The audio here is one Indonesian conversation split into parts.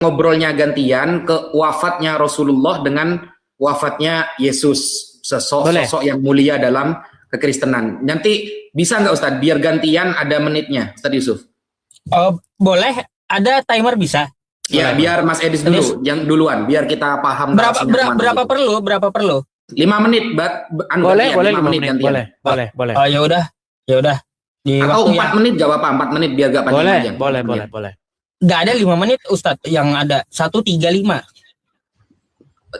ngobrolnya gantian ke wafatnya Rasulullah dengan wafatnya Yesus, sosok yang mulia dalam kekristenan. Nanti bisa nggak Ustadz biar gantian ada menitnya, Ustadz Yusuf? Boleh, ada timer bisa. Ya, biar Mas Edis dulu, yang duluan, biar kita paham. Berapa perlu? 5 menit, boleh 5 menit gantian. Boleh. Oh, ya udah. Atau 4 menit gak apa-apa, 4 menit biar gak panjang. Boleh. Gak ada 5 menit Ustadz, yang ada 135. 5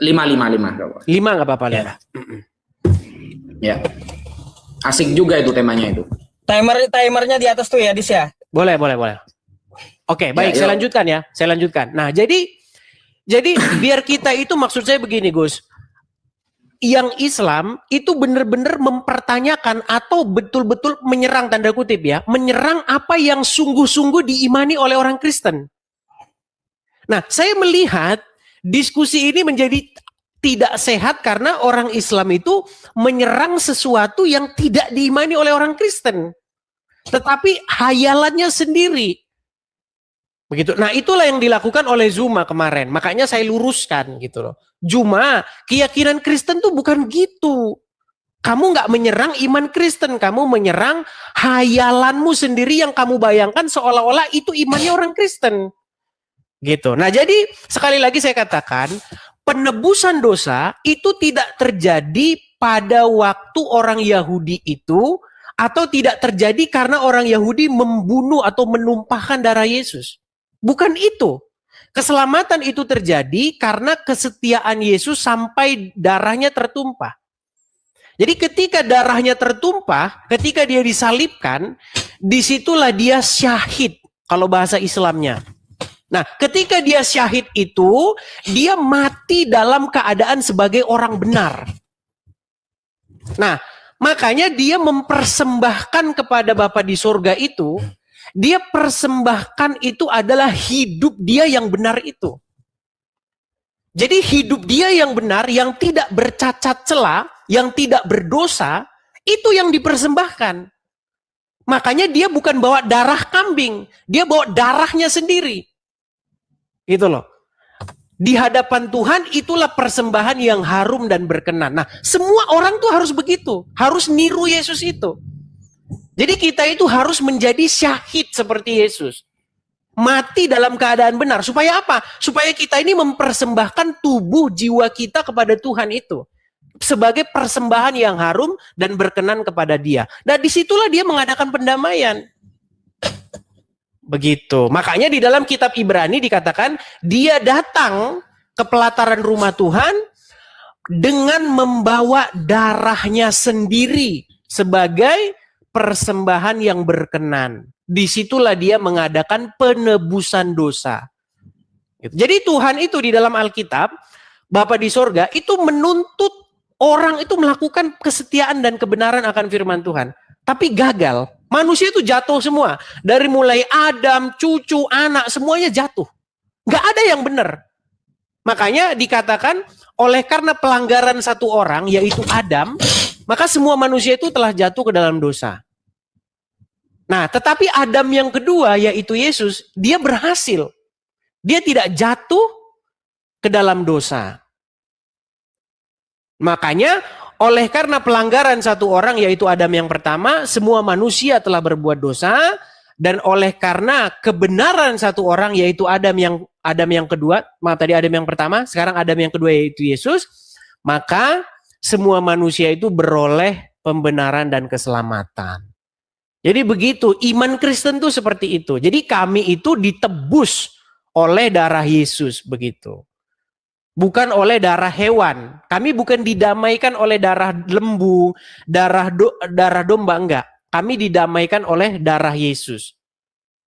nggak apa-apa ya. Ya. Asik juga itu temanya itu. Timernya di atas tuh ya, Dis ya. Boleh. Oke, baik, saya lanjutkan. Nah, jadi biar kita itu, maksud saya begini, Gus. Yang Islam itu benar-benar mempertanyakan atau betul-betul menyerang, tanda kutip ya, menyerang apa yang sungguh-sungguh diimani oleh orang Kristen. Nah, saya melihat diskusi ini menjadi tidak sehat karena orang Islam itu menyerang sesuatu yang tidak diimani oleh orang Kristen. Tetapi hayalannya sendiri. Begitu. Nah, itulah yang dilakukan oleh Zuma kemarin. Makanya saya luruskan gitu loh. Cuma keyakinan Kristen tuh bukan gitu. Kamu nggak menyerang iman Kristen, kamu menyerang hayalanmu sendiri yang kamu bayangkan seolah-olah itu imannya orang Kristen. Gitu. Nah, jadi sekali lagi saya katakan, penebusan dosa itu tidak terjadi pada waktu orang Yahudi itu, atau tidak terjadi karena orang Yahudi membunuh atau menumpahkan darah Yesus. Bukan itu. Keselamatan itu terjadi karena kesetiaan Yesus sampai darahnya tertumpah. Jadi ketika darahnya tertumpah, ketika dia disalibkan, disitulah dia syahid kalau bahasa Islamnya. Nah, ketika dia syahid itu, dia mati dalam keadaan sebagai orang benar. Nah, makanya dia mempersembahkan kepada Bapa di sorga itu, dia persembahkan itu adalah hidup dia yang benar itu. Jadi hidup dia yang benar, yang tidak bercacat celah, yang tidak berdosa, itu yang dipersembahkan. Makanya dia bukan bawa darah kambing, dia bawa darahnya sendiri. Gitu loh. Di hadapan Tuhan itulah persembahan yang harum dan berkenan. Nah, semua orang tuh harus begitu, harus niru Yesus itu. Jadi kita itu harus menjadi syahid seperti Yesus. Mati dalam keadaan benar. Supaya apa? Supaya kita ini mempersembahkan tubuh jiwa kita kepada Tuhan itu. Sebagai persembahan yang harum dan berkenan kepada Dia. Dan disitulah Dia mengadakan pendamaian. Begitu. Makanya di dalam kitab Ibrani dikatakan, Dia datang ke pelataran rumah Tuhan dengan membawa darahnya sendiri sebagai persembahan yang berkenan. Disitulah dia mengadakan penebusan dosa. Jadi Tuhan itu di dalam Alkitab, Bapa di sorga itu menuntut orang itu melakukan kesetiaan dan kebenaran akan firman Tuhan. Tapi gagal. Manusia itu jatuh semua. Dari mulai Adam, cucu, anak, semuanya jatuh. Gak ada yang benar. Makanya dikatakan oleh karena pelanggaran satu orang, yaitu Adam, maka semua manusia itu telah jatuh ke dalam dosa. Nah, tetapi Adam yang kedua, yaitu Yesus, dia berhasil. Dia tidak jatuh ke dalam dosa. Makanya, oleh karena pelanggaran satu orang, yaitu Adam yang pertama, semua manusia telah berbuat dosa. Dan oleh karena kebenaran satu orang, yaitu Adam yang kedua, tadi Adam yang pertama, sekarang Adam yang kedua, yaitu Yesus, maka semua manusia itu beroleh pembenaran dan keselamatan. Jadi begitu, iman Kristen itu seperti itu. Jadi kami itu ditebus oleh darah Yesus, begitu. Bukan oleh darah hewan. Kami bukan didamaikan oleh darah lembu, darah domba, enggak. Kami didamaikan oleh darah Yesus.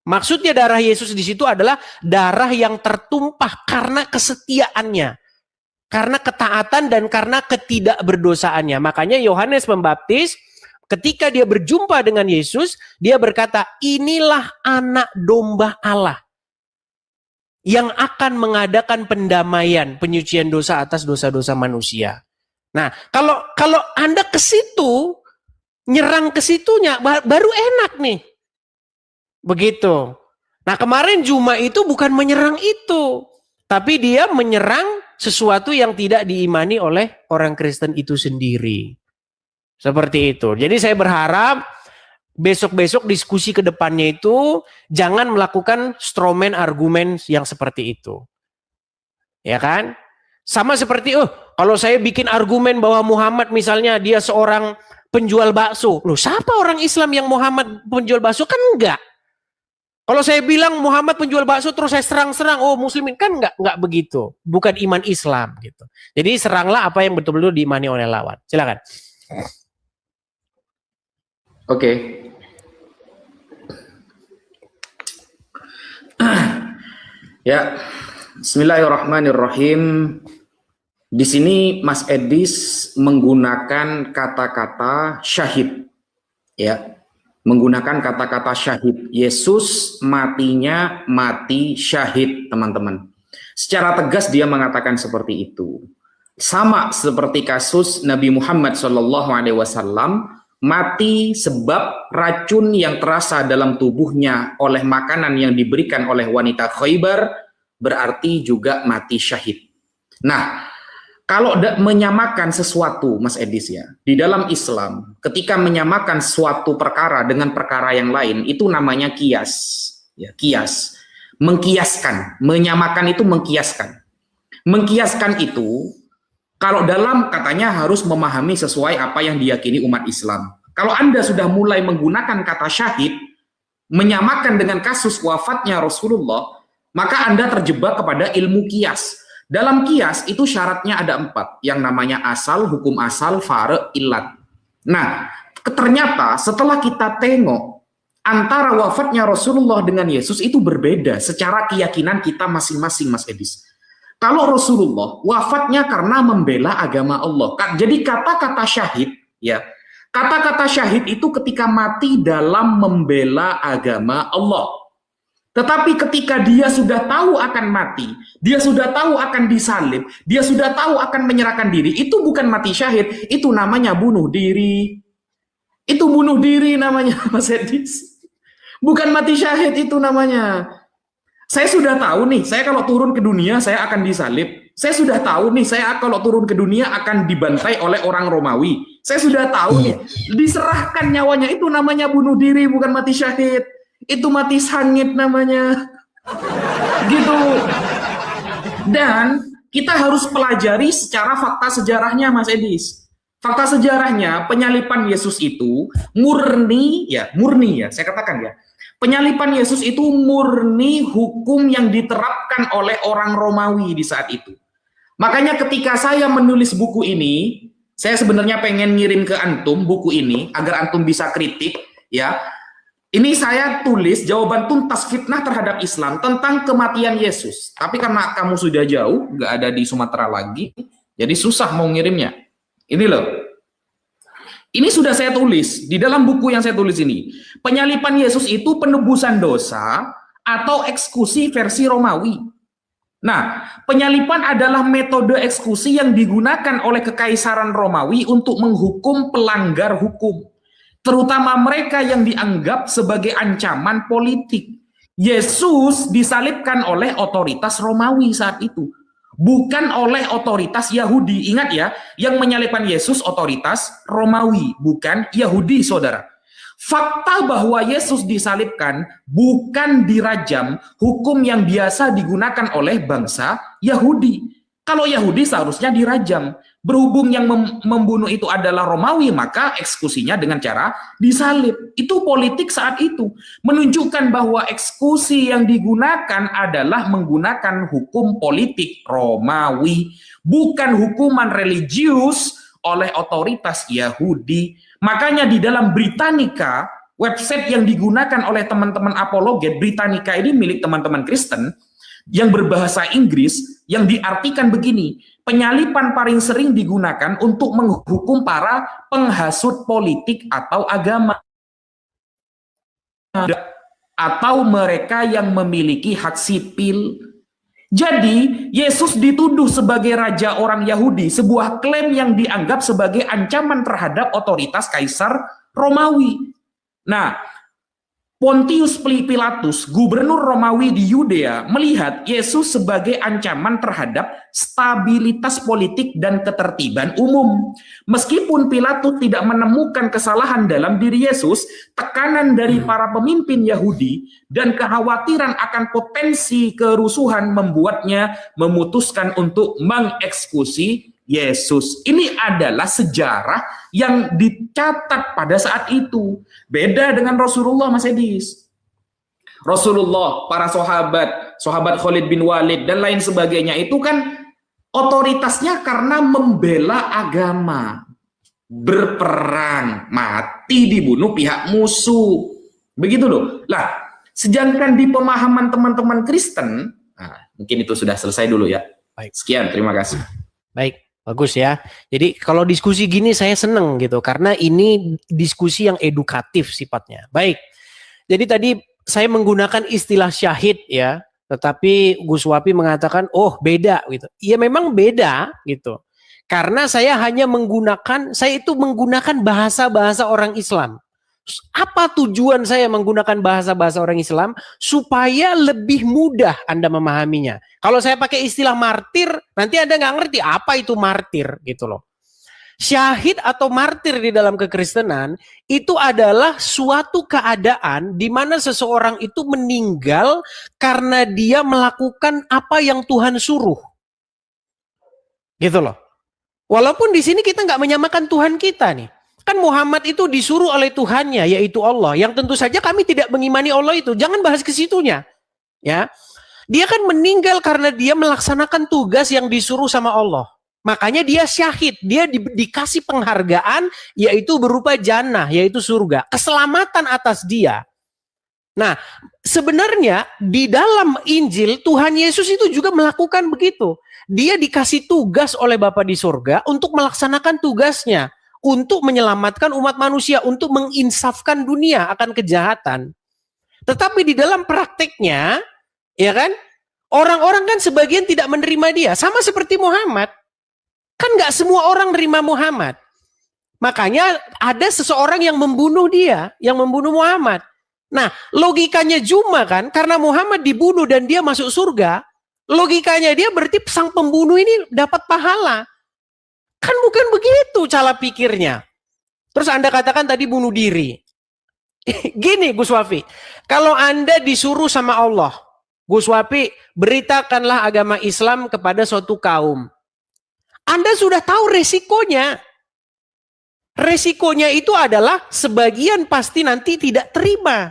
Maksudnya darah Yesus di situ adalah darah yang tertumpah karena kesetiaannya. Karena ketaatan dan karena ketidakberdosaannya. Makanya Yohanes Pembaptis ketika dia berjumpa dengan Yesus, dia berkata, inilah anak domba Allah yang akan mengadakan pendamaian, penyucian dosa atas dosa-dosa manusia. Nah, kalau Anda ke situ, nyerang ke situnya, baru enak nih. Begitu. Nah, kemarin Juma itu bukan menyerang itu. tapi dia menyerang sesuatu yang tidak diimani oleh orang Kristen itu sendiri. Seperti itu. Jadi saya berharap besok-besok diskusi ke depannya itu jangan melakukan strawman argumen yang seperti itu. Ya kan? Sama seperti, kalau saya bikin argumen bahwa Muhammad misalnya dia seorang penjual bakso. Loh, siapa orang Islam yang Muhammad penjual bakso? Kan enggak. Kalau saya bilang Muhammad penjual bakso terus saya serang-serang, muslimin, kan enggak begitu. Bukan iman Islam gitu. Jadi seranglah apa yang betul-betul diimani oleh lawan. Silakan. Oke. Ya, Bismillahirrahmanirrahim. Di sini Mas Edis menggunakan kata-kata syahid, ya. Menggunakan kata-kata syahid. Yesus matinya mati syahid, teman-teman. Secara tegas dia mengatakan seperti itu. Sama seperti kasus Nabi Muhammad SAW mati sebab racun yang terasa dalam tubuhnya oleh makanan yang diberikan oleh wanita Khaybar, berarti juga mati syahid. Nah, kalau menyamakan sesuatu, Mas Edis, ya, di dalam Islam, ketika menyamakan suatu perkara dengan perkara yang lain, itu namanya kias. Ya, kias. Mengkiaskan. Menyamakan itu mengkiaskan. Mengkiaskan itu, kalau dalam katanya harus memahami sesuai apa yang diyakini umat Islam. Kalau Anda sudah mulai menggunakan kata syahid, menyamakan dengan kasus wafatnya Rasulullah, maka Anda terjebak kepada ilmu kias. Dalam kias itu syaratnya ada 4, yang namanya asal, hukum asal, fare, ilat. Nah, ternyata setelah kita tengok antara wafatnya Rasulullah dengan Yesus itu berbeda secara keyakinan kita masing-masing, Mas Edis. Kalau Rasulullah wafatnya karena membela agama Allah. Jadi kata-kata syahid, ya, kata-kata syahid itu ketika mati dalam membela agama Allah. Tetapi ketika dia sudah tahu akan mati, dia sudah tahu akan disalib, dia sudah tahu akan menyerahkan diri, itu bukan mati syahid, itu namanya bunuh diri. Itu bunuh diri namanya, Mas Edis. Bukan mati syahid itu namanya. Saya sudah tahu nih, saya kalau turun ke dunia saya akan disalib. Saya sudah tahu nih, saya kalau turun ke dunia akan dibantai oleh orang Romawi. Saya sudah tahu nih, diserahkan nyawanya itu namanya bunuh diri, bukan mati syahid. Itu mati sangit namanya. Gitu. Dan kita harus pelajari secara fakta sejarahnya, Mas Edis. Fakta sejarahnya, penyalipan Yesus itu murni ya, saya katakan ya. Penyalipan Yesus itu murni hukum yang diterapkan oleh orang Romawi di saat itu. Makanya ketika saya menulis buku ini, saya sebenarnya pengen ngirim ke antum buku ini agar antum bisa kritik, ya. Ini saya tulis jawaban tuntas fitnah terhadap Islam tentang kematian Yesus. Tapi karena kamu sudah jauh, nggak ada di Sumatera lagi, jadi susah mau ngirimnya. Ini loh. Ini sudah saya tulis di dalam buku yang saya tulis ini. Penyalipan Yesus itu penebusan dosa atau eksekusi versi Romawi. Nah, penyalipan adalah metode eksekusi yang digunakan oleh Kekaisaran Romawi untuk menghukum pelanggar hukum, terutama mereka yang dianggap sebagai ancaman politik. Yesus disalibkan oleh otoritas Romawi saat itu, bukan oleh otoritas Yahudi. Ingat ya, yang menyalibkan Yesus otoritas Romawi, bukan Yahudi, saudara. Fakta bahwa Yesus disalibkan bukan dirajam, hukum yang biasa digunakan oleh bangsa Yahudi. Kalau Yahudi seharusnya dirajam. Berhubung yang membunuh itu adalah Romawi, maka eksekusinya dengan cara disalib. Itu politik saat itu. Menunjukkan bahwa eksekusi yang digunakan adalah menggunakan hukum politik Romawi, bukan hukuman religius oleh otoritas Yahudi. Makanya di dalam Britannica, website yang digunakan oleh teman-teman apologet, Britannica ini milik teman-teman Kristen yang berbahasa Inggris, yang diartikan begini: penyalipan paling sering digunakan untuk menghukum para penghasut politik atau agama, atau mereka yang memiliki hak sipil. Jadi, Yesus dituduh sebagai raja orang Yahudi, sebuah klaim yang dianggap sebagai ancaman terhadap otoritas Kaisar Romawi. Nah, Pontius Pilatus, gubernur Romawi di Yudea, melihat Yesus sebagai ancaman terhadap stabilitas politik dan ketertiban umum. Meskipun Pilatus tidak menemukan kesalahan dalam diri Yesus, tekanan dari para pemimpin Yahudi dan kekhawatiran akan potensi kerusuhan membuatnya memutuskan untuk mengeksekusi Yesus. Ini adalah sejarah yang dicatat pada saat itu. Beda dengan Rasulullah, Mas Edis. Rasulullah, para sahabat Khalid bin Walid dan lain sebagainya itu kan otoritasnya karena membela agama, berperang, mati dibunuh pihak musuh. Begitu loh. Lah, sedangkan di pemahaman teman-teman Kristen, mungkin itu sudah selesai dulu ya. Baik. Sekian, terima kasih. Baik. Bagus ya. Jadi kalau diskusi gini saya seneng gitu karena ini diskusi yang edukatif sifatnya. Baik. Jadi tadi saya menggunakan istilah syahid ya, tetapi Gus Wapi mengatakan oh beda gitu. Ya memang beda gitu. Karena saya itu menggunakan bahasa-bahasa orang Islam. Apa tujuan saya menggunakan bahasa-bahasa orang Islam? Supaya lebih mudah Anda memahaminya. Kalau saya pakai istilah martir, nanti Anda nggak ngerti apa itu martir gitu loh. Syahid atau martir di dalam kekristenan itu adalah suatu keadaan di mana seseorang itu meninggal karena dia melakukan apa yang Tuhan suruh. Gitu loh. Walaupun di sini kita nggak menyamakan Tuhan kita nih. Kan Muhammad itu disuruh oleh Tuhannya, yaitu Allah. Yang tentu saja kami tidak mengimani Allah itu. Jangan bahas ke situnya. Ya, dia kan meninggal karena dia melaksanakan tugas yang disuruh sama Allah. Makanya dia syahid. Dia dikasih penghargaan, yaitu berupa jannah, yaitu surga. Keselamatan atas dia. Nah, sebenarnya di dalam Injil, Tuhan Yesus itu juga melakukan begitu. Dia dikasih tugas oleh Bapa di surga untuk melaksanakan tugasnya. Untuk menyelamatkan umat manusia, untuk menginsafkan dunia akan kejahatan. Tetapi di dalam prakteknya, ya kan, orang-orang kan sebagian tidak menerima dia. Sama seperti Muhammad. Kan nggak semua orang menerima Muhammad. Makanya ada seseorang yang membunuh dia, yang membunuh Muhammad. Nah, logikanya Juma kan, karena Muhammad dibunuh dan dia masuk surga, logikanya dia berarti sang pembunuh ini dapat pahala. Kan bukan begitu cara pikirnya. Terus Anda katakan tadi bunuh diri. Gini Gus Wafi, kalau Anda disuruh sama Allah, Gus Wafi beritakanlah agama Islam kepada suatu kaum. Anda sudah tahu resikonya. Resikonya itu adalah sebagian pasti nanti tidak terima.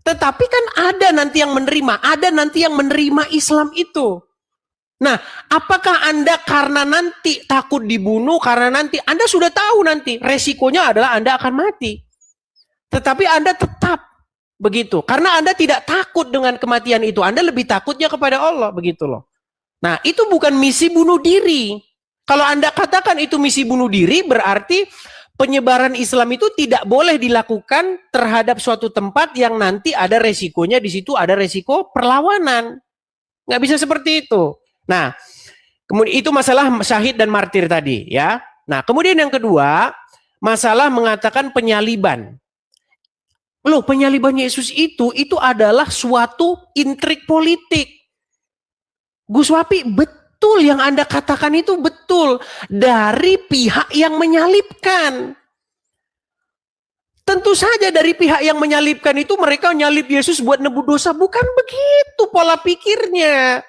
Tetapi kan ada nanti yang menerima, ada nanti yang menerima Islam itu. Nah, apakah Anda karena nanti takut dibunuh, karena nanti Anda sudah tahu nanti resikonya adalah Anda akan mati. Tetapi Anda tetap begitu. Karena Anda tidak takut dengan kematian itu. Anda lebih takutnya kepada Allah, begitu loh. Nah, itu bukan misi bunuh diri. Kalau Anda katakan itu misi bunuh diri, berarti penyebaran Islam itu tidak boleh dilakukan terhadap suatu tempat yang nanti ada resikonya, di situ ada resiko perlawanan. Nggak bisa seperti itu. Nah, kemudian itu masalah syahid dan martir tadi ya. Nah, kemudian yang kedua, masalah mengatakan penyaliban. Loh, penyaliban Yesus itu adalah suatu intrik politik. Gus Wapi, betul yang Anda katakan itu betul. Dari pihak yang menyalibkan. Tentu saja dari pihak yang menyalibkan itu mereka nyalib Yesus buat nebus dosa. Bukan begitu pola pikirnya.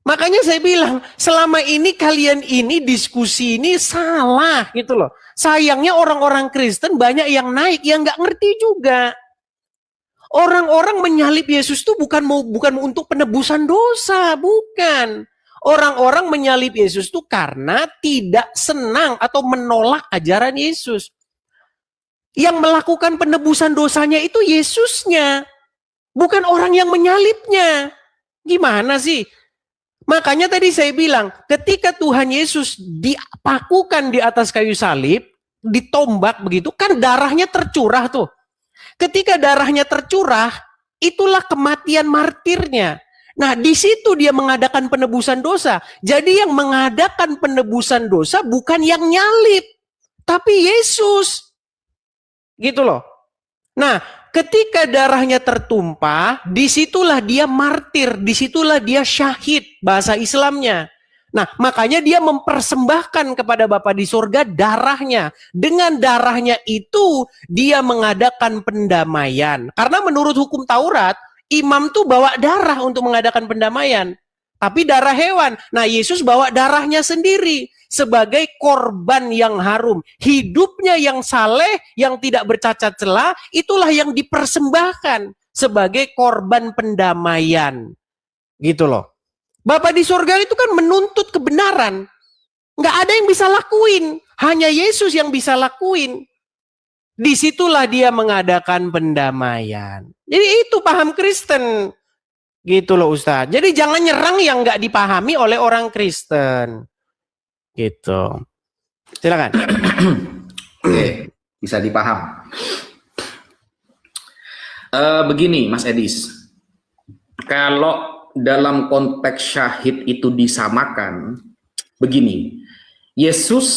Makanya saya bilang, selama ini kalian ini diskusi ini salah gitu loh. Sayangnya orang-orang Kristen banyak yang naik yang nggak ngerti juga. Orang-orang menyalib Yesus itu bukan untuk penebusan dosa, bukan. Orang-orang menyalib Yesus itu karena tidak senang atau menolak ajaran Yesus. Yang melakukan penebusan dosanya itu Yesusnya, bukan orang yang menyalibnya. Gimana sih? Makanya tadi saya bilang, ketika Tuhan Yesus dipakukan di atas kayu salib, ditombak begitu, kan darahnya tercurah tuh. Ketika darahnya tercurah, itulah kematian martirnya. Nah, di situ dia mengadakan penebusan dosa. Jadi yang mengadakan penebusan dosa bukan yang nyalib, tapi Yesus. Gitu loh. Nah, ketika darahnya tertumpah, disitulah dia martir, disitulah dia syahid, bahasa Islamnya. Nah, makanya dia mempersembahkan kepada Bapa di surga darahnya. Dengan darahnya itu, dia mengadakan pendamaian. Karena menurut hukum Taurat, imam tuh bawa darah untuk mengadakan pendamaian. Tapi darah hewan. Nah, Yesus bawa darahnya sendiri sebagai korban yang harum. Hidupnya yang saleh, yang tidak bercacat celah, itulah yang dipersembahkan sebagai korban pendamaian. Gitu loh. Bapa di surga itu kan menuntut kebenaran. Nggak ada yang bisa lakuin. Hanya Yesus yang bisa lakuin. Disitulah dia mengadakan pendamaian. Jadi itu paham Kristen. Gitu loh Ustadz. Jadi jangan nyerang yang nggak dipahami oleh orang Kristen. Gitu. Silakan. Oke, bisa dipaham. Begini Mas Edis. Kalau dalam konteks syahid itu disamakan, begini, Yesus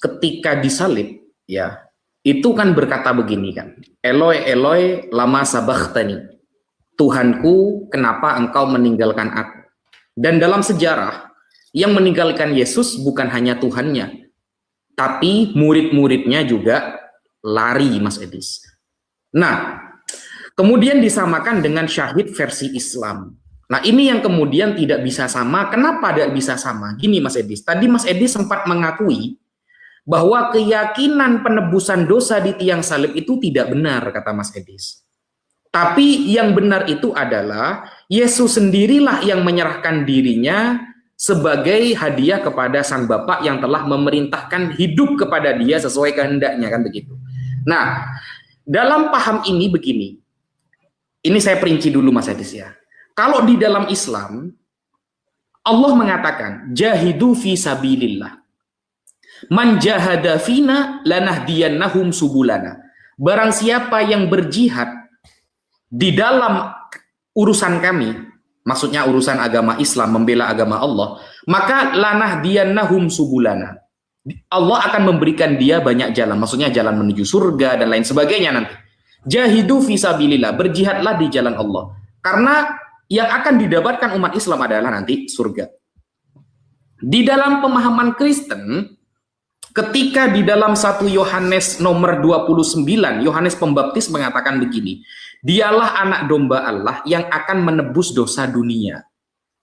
ketika disalib, ya, itu kan berkata begini kan, Eloi, Eloi, lama sabachthani, Tuhanku, kenapa engkau meninggalkan aku? Dan dalam sejarah, yang meninggalkan Yesus bukan hanya Tuhannya, tapi murid-muridnya juga lari, Mas Edis. Nah, kemudian disamakan dengan syahid versi Islam. Nah, ini yang kemudian tidak bisa sama. Kenapa tidak bisa sama? Gini Mas Edis, tadi Mas Edis sempat mengakui bahwa keyakinan penebusan dosa di tiang salib itu tidak benar, kata Mas Edis. Tapi yang benar itu adalah Yesus sendirilah yang menyerahkan dirinya sebagai hadiah kepada Sang Bapa yang telah memerintahkan hidup kepada dia sesuai kehendaknya, kan begitu. Nah, dalam paham ini begini, ini saya perinci dulu Mas Edis ya. Kalau di dalam Islam, Allah mengatakan, jahidu fi sabilillah. Man jahada fina lanahdiyannahum subulana. Barang siapa yang berjihad di dalam urusan kami, maksudnya urusan agama Islam, membela agama Allah, maka lanahdiyannahum subulana. Allah akan memberikan dia banyak jalan, maksudnya jalan menuju surga dan lain sebagainya nanti. Jahidu fi sabilillah, berjihadlah di jalan Allah. Karena yang akan didapatkan umat Islam adalah nanti surga. Di dalam pemahaman Kristen, ketika di dalam 1 Yohanes nomor 29, Yohanes Pembaptis mengatakan begini, dialah anak domba Allah yang akan menebus dosa dunia.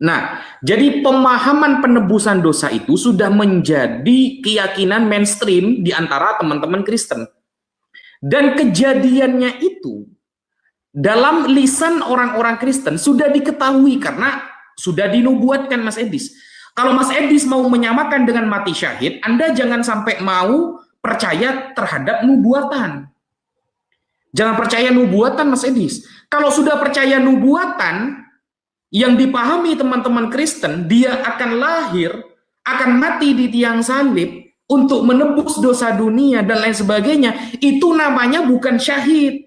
Nah, jadi pemahaman penebusan dosa itu sudah menjadi keyakinan mainstream di antara teman-teman Kristen. Dan kejadiannya itu dalam lisan orang-orang Kristen sudah diketahui karena sudah dinubuatkan Mas Edis. Kalau Mas Edis mau menyamakan dengan mati syahid, Anda jangan sampai mau percaya terhadap nubuatan. Jangan percaya nubuatan Mas Edis. Kalau sudah percaya nubuatan yang dipahami teman-teman Kristen, dia akan lahir, akan mati di tiang salib untuk menebus dosa dunia dan lain sebagainya. Itu namanya bukan syahid.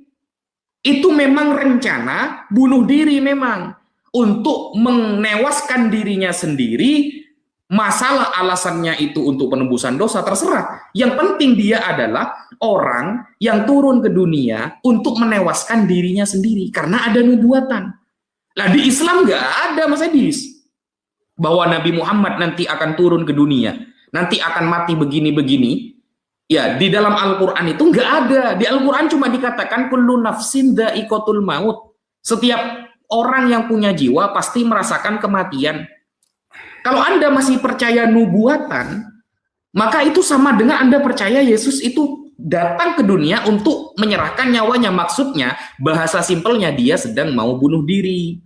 Itu memang rencana bunuh diri memang. Untuk menewaskan dirinya sendiri, masalah alasannya itu untuk penebusan dosa terserah. Yang penting dia adalah orang yang turun ke dunia untuk menewaskan dirinya sendiri. Karena ada nubuatan. Nah di Islam nggak ada Mas Edis. Bahwa Nabi Muhammad nanti akan turun ke dunia. Nanti akan mati begini-begini. Ya, di dalam Al-Quran itu nggak ada. Di Al-Quran cuma dikatakan kullu nafsin dha'iqatul maut. Setiap orang yang punya jiwa pasti merasakan kematian. Kalau Anda masih percaya nubuatan, maka itu sama dengan Anda percaya Yesus itu datang ke dunia untuk menyerahkan nyawanya. Maksudnya, bahasa simpelnya dia sedang mau bunuh diri.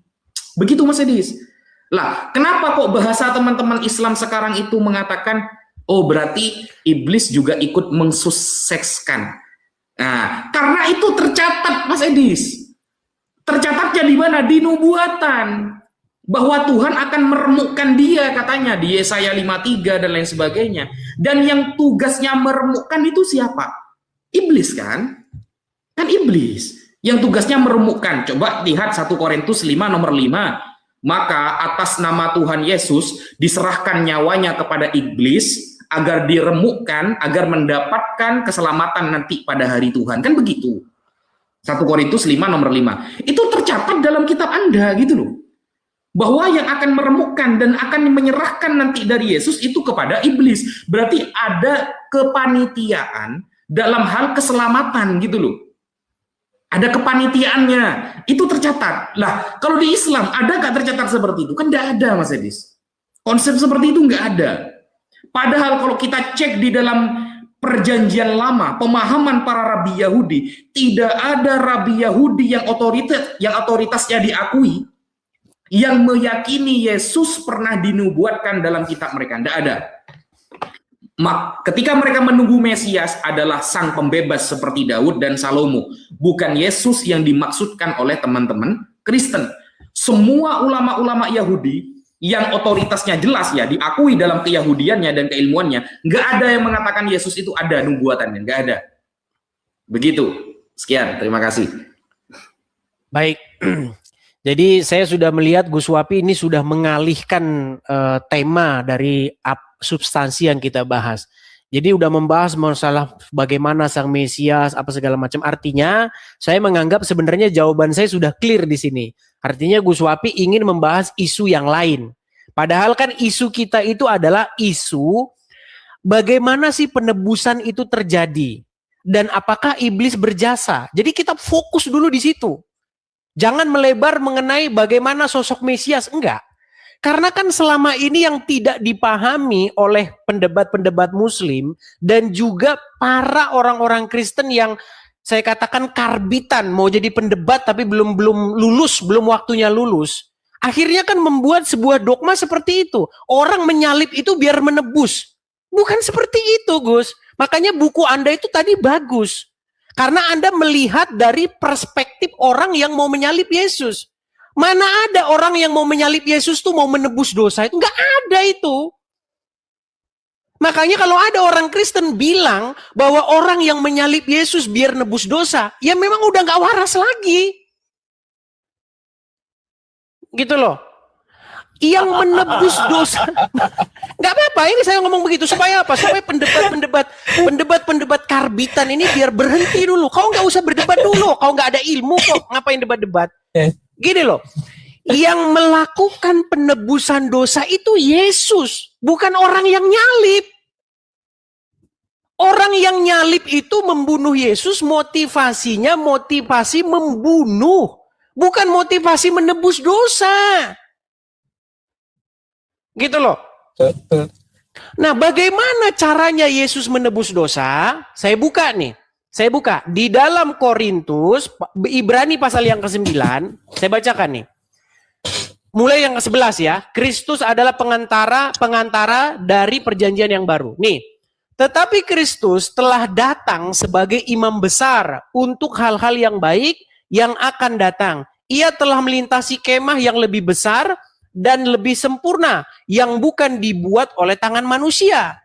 Begitu Mas Edis. Lah, kenapa kok bahasa teman-teman Islam sekarang itu mengatakan oh berarti iblis juga ikut mensukseskan. Nah, karena itu tercatat Mas Edis. Tercatatnya di mana? Di nubuatan. Bahwa Tuhan akan meremukkan dia katanya di Yesaya 53 dan lain sebagainya. Dan yang tugasnya meremukkan itu siapa? Iblis kan? Kan iblis. Yang tugasnya meremukkan. Coba lihat 1 Korintus 5 nomor 5. Maka atas nama Tuhan Yesus diserahkan nyawanya kepada iblis agar diremukkan, agar mendapatkan keselamatan nanti pada hari Tuhan. Kan begitu. 1 Korintus 5 nomor 5. Itu tercatat dalam kitab Anda gitu loh. Bahwa yang akan meremukkan dan akan menyerahkan nanti dari Yesus itu kepada iblis. Berarti ada kepanitiaan dalam hal keselamatan gitu loh. Ada kepanitiaannya. Itu tercatat. Lah, kalau di Islam ada gak tercatat seperti itu? Kan gak ada, Mas Edis. Konsep seperti itu gak ada. Padahal kalau kita cek di dalam Perjanjian Lama, pemahaman para rabi Yahudi, tidak ada rabi Yahudi yang otoritasnya diakui, yang meyakini Yesus pernah dinubuatkan dalam kitab mereka. Tidak ada. Ketika mereka menunggu Mesias adalah sang pembebas seperti Daud dan Salomo, bukan Yesus yang dimaksudkan oleh teman-teman Kristen. Semua ulama-ulama Yahudi yang otoritasnya jelas ya diakui dalam keyahudiannya dan keilmuannya, nggak ada yang mengatakan Yesus itu ada nubuatannya, nggak ada. Begitu. Sekian, terima kasih. Baik. Jadi saya sudah melihat Gus Wapi ini sudah mengalihkan tema dari substansi yang kita bahas. Jadi udah membahas masalah bagaimana sang Mesias, apa segala macam. Artinya saya menganggap sebenarnya jawaban saya sudah clear di sini. Artinya Gus Wapi ingin membahas isu yang lain. Padahal kan isu kita itu adalah isu bagaimana sih penebusan itu terjadi. Dan apakah iblis berjasa. Jadi kita fokus dulu di situ. Jangan melebar mengenai bagaimana sosok Mesias, enggak. Karena kan selama ini yang tidak dipahami oleh pendebat-pendebat Muslim dan juga para orang-orang Kristen yang saya katakan karbitan, mau jadi pendebat tapi belum lulus, belum waktunya lulus. Akhirnya kan membuat sebuah dogma seperti itu. Orang menyalip itu biar menebus. Bukan seperti itu, Gus. Makanya buku Anda itu tadi bagus. Karena Anda melihat dari perspektif orang yang mau menyalip Yesus. Mana ada orang yang mau menyalip Yesus tuh mau menebus dosa itu? Enggak ada itu. Makanya kalau ada orang Kristen bilang bahwa orang yang menyalip Yesus biar nebus dosa, ya memang udah nggak waras lagi. Gitu loh. Yang menebus dosa. Nggak apa-apa, ini saya ngomong begitu. Supaya apa? Supaya pendebat karbitan ini biar berhenti dulu. Kau nggak usah berdebat dulu. Kau nggak ada ilmu kok. Ngapain debat-debat? Gini loh. Yang melakukan penebusan dosa itu Yesus. Bukan orang yang nyalip. Orang yang nyalip itu membunuh Yesus, motivasinya motivasi membunuh. Bukan motivasi menebus dosa. Gitu loh. Nah, bagaimana caranya Yesus menebus dosa? Saya buka nih. Saya buka. Di dalam Korintus, Ibrani pasal yang ke-9, saya bacakan nih. Mulai yang ke-11 ya. Kristus adalah pengantara dari perjanjian yang baru. Nih. Tetapi Kristus telah datang sebagai imam besar untuk hal-hal yang baik yang akan datang. Ia telah melintasi kemah yang lebih besar dan lebih sempurna yang bukan dibuat oleh tangan manusia.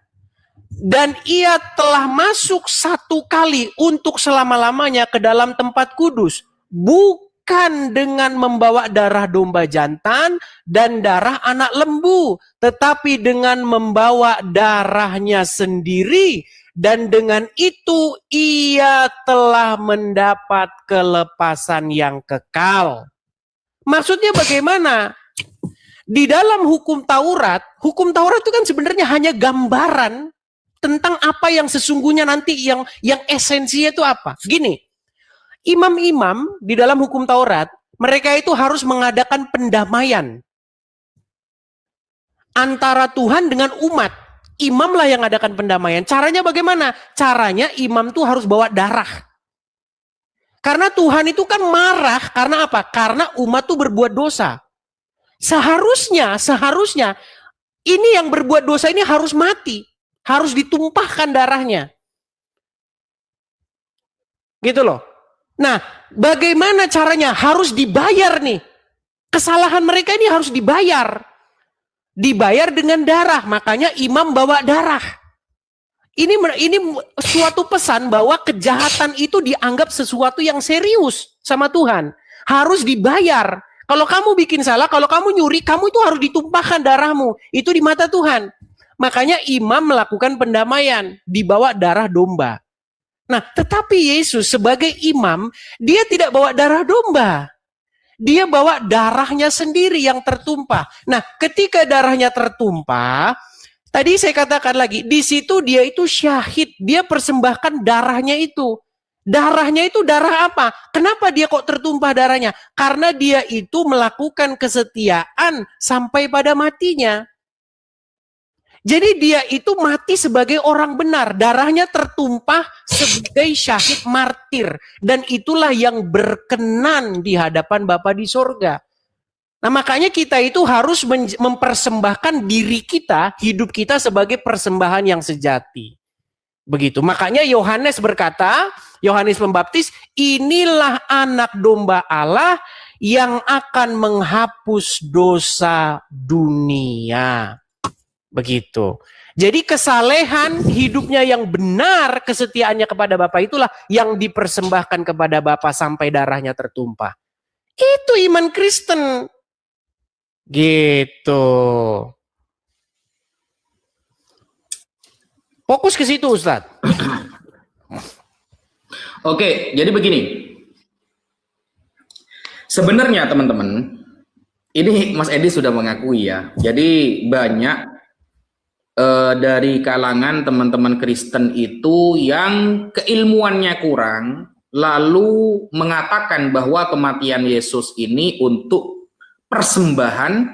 Dan ia telah masuk satu kali untuk selama-lamanya ke dalam tempat kudus. Bukan dengan membawa darah domba jantan dan darah anak lembu. Tetapi dengan membawa darahnya sendiri. Dan dengan itu ia telah mendapat kelepasan yang kekal. Maksudnya bagaimana? Di dalam hukum Taurat itu kan sebenarnya hanya gambaran tentang apa yang sesungguhnya nanti yang esensinya itu apa. Gini, imam-imam di dalam hukum Taurat, mereka itu harus mengadakan pendamaian antara Tuhan dengan umat. Imam lah yang mengadakan pendamaian. Caranya bagaimana? Caranya imam tuh harus bawa darah. Karena Tuhan itu kan marah, karena apa? Karena umat tuh berbuat dosa. Seharusnya ini yang berbuat dosa ini harus mati, harus ditumpahkan darahnya. Gitu loh. Nah, bagaimana caranya? Harus dibayar nih. Kesalahan mereka ini harus dibayar. Dibayar dengan darah, makanya imam bawa darah. Ini suatu pesan bahwa kejahatan itu dianggap sesuatu yang serius sama Tuhan. Harus dibayar. Kalau kamu bikin salah, kalau kamu nyuri, kamu itu harus ditumpahkan darahmu. Itu di mata Tuhan. Makanya imam melakukan pendamaian, dibawa darah domba. Nah, tetapi Yesus sebagai imam, dia tidak bawa darah domba. Dia bawa darahnya sendiri yang tertumpah. Nah, ketika darahnya tertumpah, tadi saya katakan lagi, di situ dia itu syahid. Dia persembahkan darahnya itu. Darahnya itu darah apa? Kenapa dia kok tertumpah darahnya? Karena dia itu melakukan kesetiaan sampai pada matinya. Jadi dia itu mati sebagai orang benar. Darahnya tertumpah sebagai syahid martir. Dan itulah yang berkenan di hadapan Bapa di sorga. Nah, makanya kita itu harus mempersembahkan diri kita, hidup kita sebagai persembahan yang sejati. Begitu. Makanya Yohanes berkata, Yohanes Pembaptis, inilah anak domba Allah yang akan menghapus dosa dunia. Begitu. Jadi kesalehan hidupnya yang benar, kesetiaannya kepada Bapa itulah yang dipersembahkan kepada Bapa sampai darahnya tertumpah. Itu iman Kristen. Gitu. Fokus ke situ, Ustadz. Oke, jadi begini. Sebenarnya teman-teman, ini Mas Edi sudah mengakui ya. Jadi banyak dari kalangan teman-teman Kristen itu yang keilmuannya kurang, lalu mengatakan bahwa kematian Yesus ini untuk persembahan,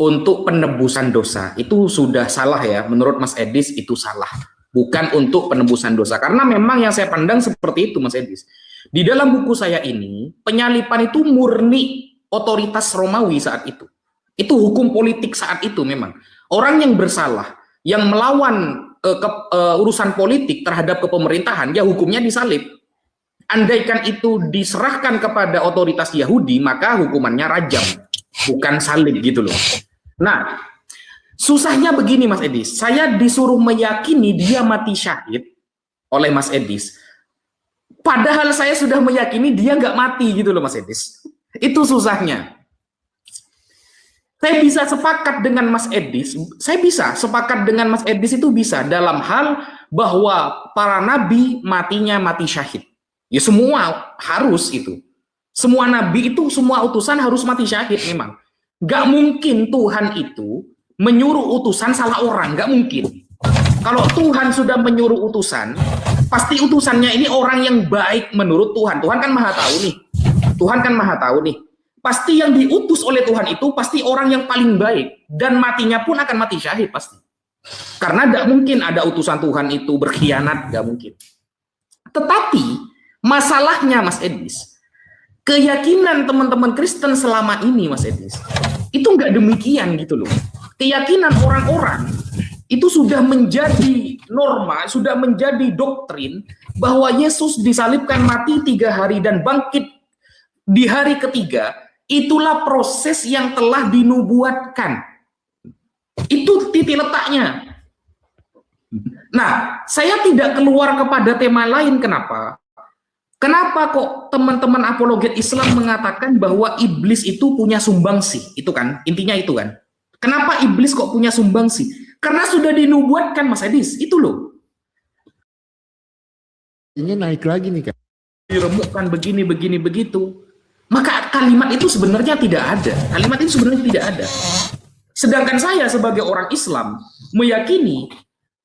untuk penebusan dosa. Itu sudah salah ya, menurut Mas Edis itu salah. Bukan untuk penebusan dosa. Karena memang yang saya pandang seperti itu Mas Edis. Di dalam buku saya ini, penyalipan itu murni otoritas Romawi saat itu. Itu hukum politik saat itu memang. Orang yang bersalah, yang melawan urusan politik terhadap kepemerintahan, ya hukumnya disalib. Andaikan itu diserahkan kepada otoritas Yahudi, maka hukumannya rajam, bukan salib gitu loh. Nah, susahnya begini Mas Edis, saya disuruh meyakini dia mati syahid oleh Mas Edis, padahal saya sudah meyakini dia nggak mati gitu loh Mas Edis. Itu susahnya. Saya bisa sepakat dengan Mas Edis, saya bisa sepakat dengan Mas Edis itu bisa dalam hal bahwa para nabi matinya mati syahid. Ya semua harus itu. Semua nabi itu, semua utusan harus mati syahid memang. Gak mungkin Tuhan itu menyuruh utusan salah orang, gak mungkin. Kalau Tuhan sudah menyuruh utusan, pasti utusannya ini orang yang baik menurut Tuhan. Tuhan kan maha tahu nih. Tuhan kan maha tahu nih. Pasti yang diutus oleh Tuhan itu pasti orang yang paling baik. Dan matinya pun akan mati syahid pasti. Karena gak mungkin ada utusan Tuhan itu berkhianat, gak mungkin. Tetapi masalahnya Mas Edis, keyakinan teman-teman Kristen selama ini Mas Edis, itu nggak demikian gitu loh. Keyakinan orang-orang itu sudah menjadi norma, sudah menjadi doktrin bahwa Yesus disalibkan, mati 3 hari dan bangkit di hari ketiga. Itulah proses yang telah dinubuatkan. Itu titik letaknya. Nah, saya tidak keluar kepada tema lain. Kenapa? Kenapa kok teman-teman apologet Islam mengatakan bahwa iblis itu punya sumbangsi? Itu kan, intinya itu kan. Kenapa iblis kok punya sumbangsi? Karena sudah dinubuatkan Mas Edis, itu loh. Ini naik lagi nih kan. Diremukkan begini, begitu. Maka kalimat itu sebenarnya tidak ada. Kalimat itu sebenarnya tidak ada. Sedangkan saya sebagai orang Islam meyakini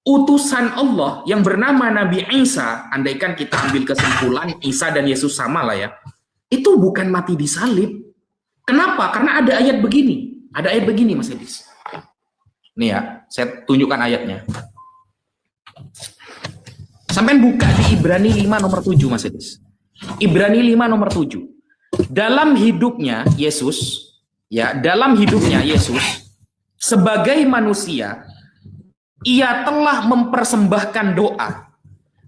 utusan Allah yang bernama Nabi Isa, andaikan kita ambil kesimpulan Isa dan Yesus sama lah ya, itu bukan mati di salib. Kenapa? Karena ada ayat begini. Ada ayat begini Mas Edis. Nih ya, saya tunjukkan ayatnya. Sampai buka di Ibrani 5 nomor 7 Mas Edis. Ibrani 5 nomor 7. Dalam hidupnya Yesus, ya, dalam hidupnya Yesus sebagai manusia, ia telah mempersembahkan doa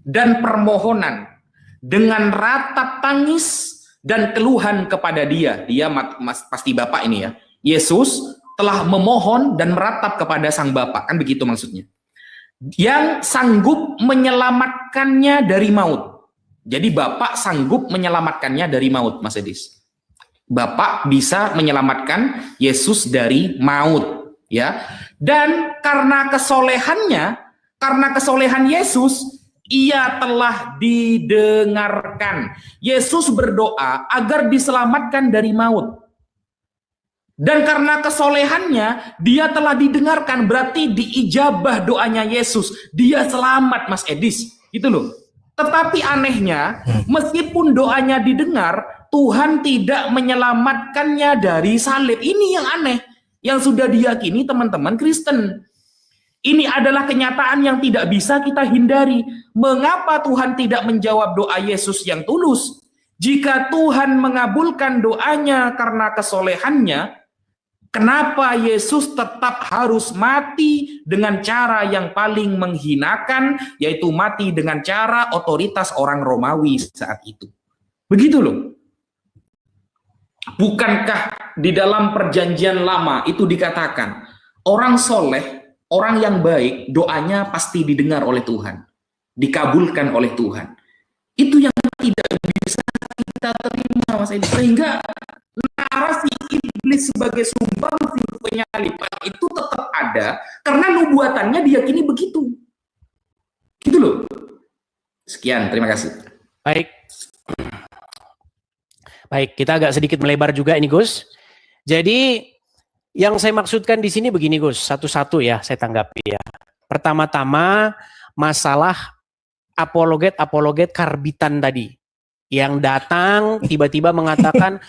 dan permohonan dengan ratap tangis dan keluhan kepada dia. Dia pasti Bapak ini ya. Yesus telah memohon dan meratap kepada Sang Bapa, kan begitu maksudnya. Yang sanggup menyelamatkannya dari maut. Jadi Bapak sanggup menyelamatkannya dari maut, Mas Edis. Bapak bisa menyelamatkan Yesus dari maut, ya. Dan karena kesolehan Yesus, ia telah didengarkan. Yesus berdoa agar diselamatkan dari maut. Dan karena kesolehannya, dia telah didengarkan, berarti diijabah doanya Yesus. Dia selamat, Mas Edis. Itu loh. Tetapi anehnya, meskipun doanya didengar, Tuhan tidak menyelamatkannya dari salib. Ini yang aneh, yang sudah diyakini teman-teman Kristen. Ini adalah kenyataan yang tidak bisa kita hindari. Mengapa Tuhan tidak menjawab doa Yesus yang tulus? Jika Tuhan mengabulkan doanya karena kesolehannya, kenapa Yesus tetap harus mati dengan cara yang paling menghinakan, yaitu mati dengan cara otoritas orang Romawi saat itu? Begitu loh. Bukankah di dalam perjanjian lama itu dikatakan, orang soleh, orang yang baik, doanya pasti didengar oleh Tuhan, dikabulkan oleh Tuhan. Itu yang tidak bisa kita terima, Mas Edi. Sehingga narasi iblis sebagai sumbangsi penyaliban itu tetap ada karena nubuatannya diyakini begitu. Gitu loh. Sekian, terima kasih. Baik, kita agak sedikit melebar juga ini, Gus. Jadi yang saya maksudkan di sini begini, Gus. Satu-satu ya saya tanggapi ya. Pertama-tama masalah apologet karbitan tadi yang datang tiba-tiba mengatakan,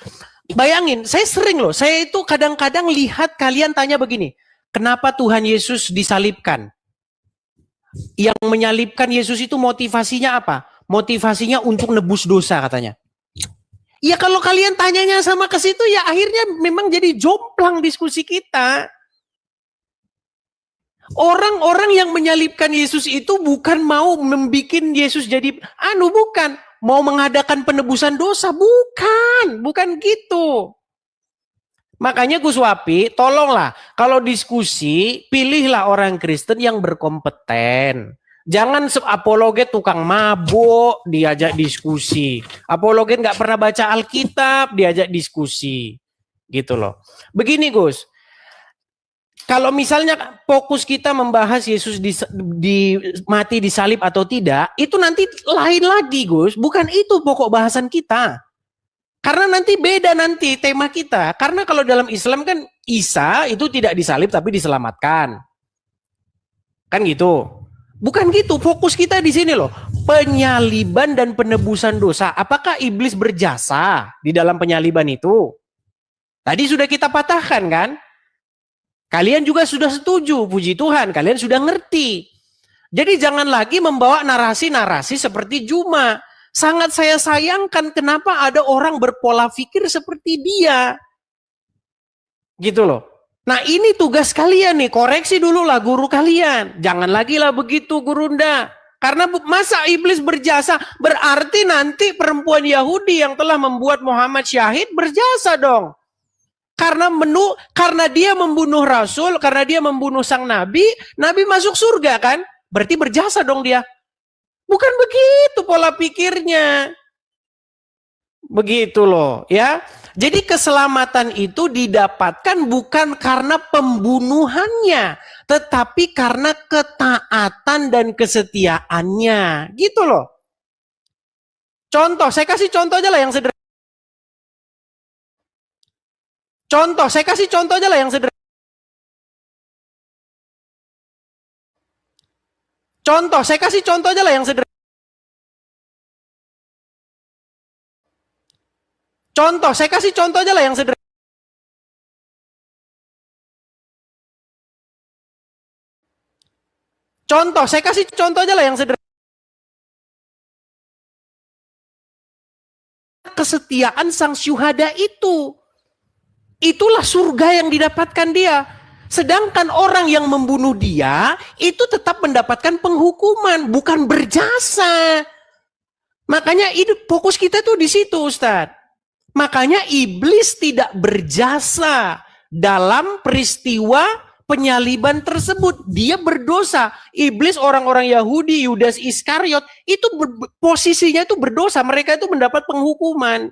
bayangin, saya sering loh, saya itu kadang-kadang lihat kalian tanya begini, kenapa Tuhan Yesus disalibkan? Yang menyalibkan Yesus itu motivasinya apa? Motivasinya untuk nebus dosa katanya. Ya kalau kalian tanyanya sama ke situ ya akhirnya memang jadi jomplang diskusi kita. Orang-orang yang menyalibkan Yesus itu bukan mau membuat Yesus jadi bukan. Mau mengadakan penebusan dosa, bukan gitu. Makanya Gus Wapi, tolonglah kalau diskusi, pilihlah orang Kristen yang berkompeten. Jangan apologet tukang mabuk diajak diskusi. Apologet nggak pernah baca Alkitab diajak diskusi. Gitu loh. Begini Gus, kalau misalnya fokus kita membahas Yesus mati disalib atau tidak, itu nanti lain lagi Gus. Bukan itu pokok bahasan kita. Karena nanti beda nanti tema kita. Karena kalau dalam Islam kan Isa itu tidak disalib tapi diselamatkan. Kan gitu. Bukan gitu, fokus kita di sini loh. Penyaliban dan penebusan dosa. Apakah iblis berjasa di dalam penyaliban itu? Tadi sudah kita patahkan kan? Kalian juga sudah setuju, puji Tuhan, kalian sudah ngerti. Jadi jangan lagi membawa narasi-narasi seperti Juma. Sangat saya sayangkan kenapa ada orang berpola pikir seperti dia. Gitu loh. Nah ini tugas kalian nih, koreksi dulu lah guru kalian. Jangan lagi lah begitu Gurunda. Karena masa iblis berjasa, berarti nanti perempuan Yahudi yang telah membuat Muhammad syahid berjasa dong. Karena dia membunuh Rasul, karena dia membunuh sang Nabi, Nabi masuk surga kan? Berarti berjasa dong dia. Bukan begitu pola pikirnya. Begitu loh ya. Jadi keselamatan itu didapatkan bukan karena pembunuhannya, tetapi karena ketaatan dan kesetiaannya. Gitu loh. Contoh, saya kasih contoh aja lah yang sederhana. Saya kasih contoh aja lah yang sederhana. Saya kasih contoh aja lah yang sederhana. Saya kasih contoh aja lah yang sederhana. Saya kasih contoh aja lah yang sederhana. Kesetiaan sang syuhada itu. Itulah surga yang didapatkan dia. Sedangkan orang yang membunuh dia, itu tetap mendapatkan penghukuman, bukan berjasa. Makanya fokus kita tuh di situ Ustadz. Makanya iblis tidak berjasa dalam peristiwa penyaliban tersebut. Dia berdosa. Iblis, orang-orang Yahudi, Yudas Iskariot, itu posisinya itu berdosa. Mereka itu mendapat penghukuman.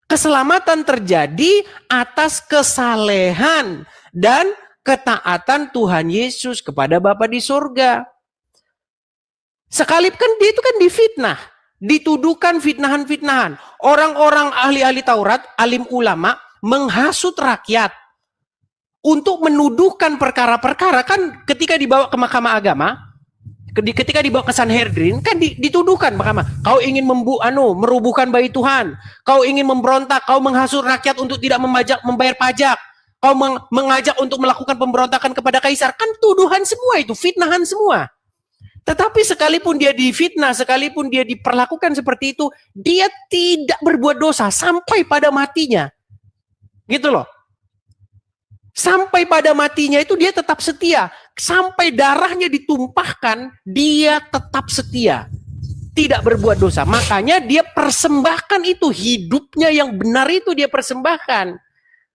Keselamatan terjadi atas kesalehan dan ketaatan Tuhan Yesus kepada Bapa di surga. Sekalipun dia itu kan difitnah, dituduhkan fitnahan-fitnahan. Orang-orang ahli-ahli Taurat, alim ulama, menghasut rakyat untuk menuduhkan perkara-perkara. Kan ketika dibawa ke Mahkamah Agama, ketika dibawa ke Sanhedrin, kan dituduhkan Mahkamah, kau ingin merubuhkan bait Tuhan, kau ingin memberontak, kau menghasut rakyat untuk tidak membayar pajak, kau mengajak untuk melakukan pemberontakan kepada kaisar. Kan tuduhan semua itu, fitnahan semua. Tetapi sekalipun dia difitnah, sekalipun dia diperlakukan seperti itu, dia tidak berbuat dosa sampai pada matinya. Gitu loh. Sampai pada matinya itu dia tetap setia. Sampai darahnya ditumpahkan, dia tetap setia. Tidak berbuat dosa. Makanya dia persembahkan itu. Hidupnya yang benar itu dia persembahkan.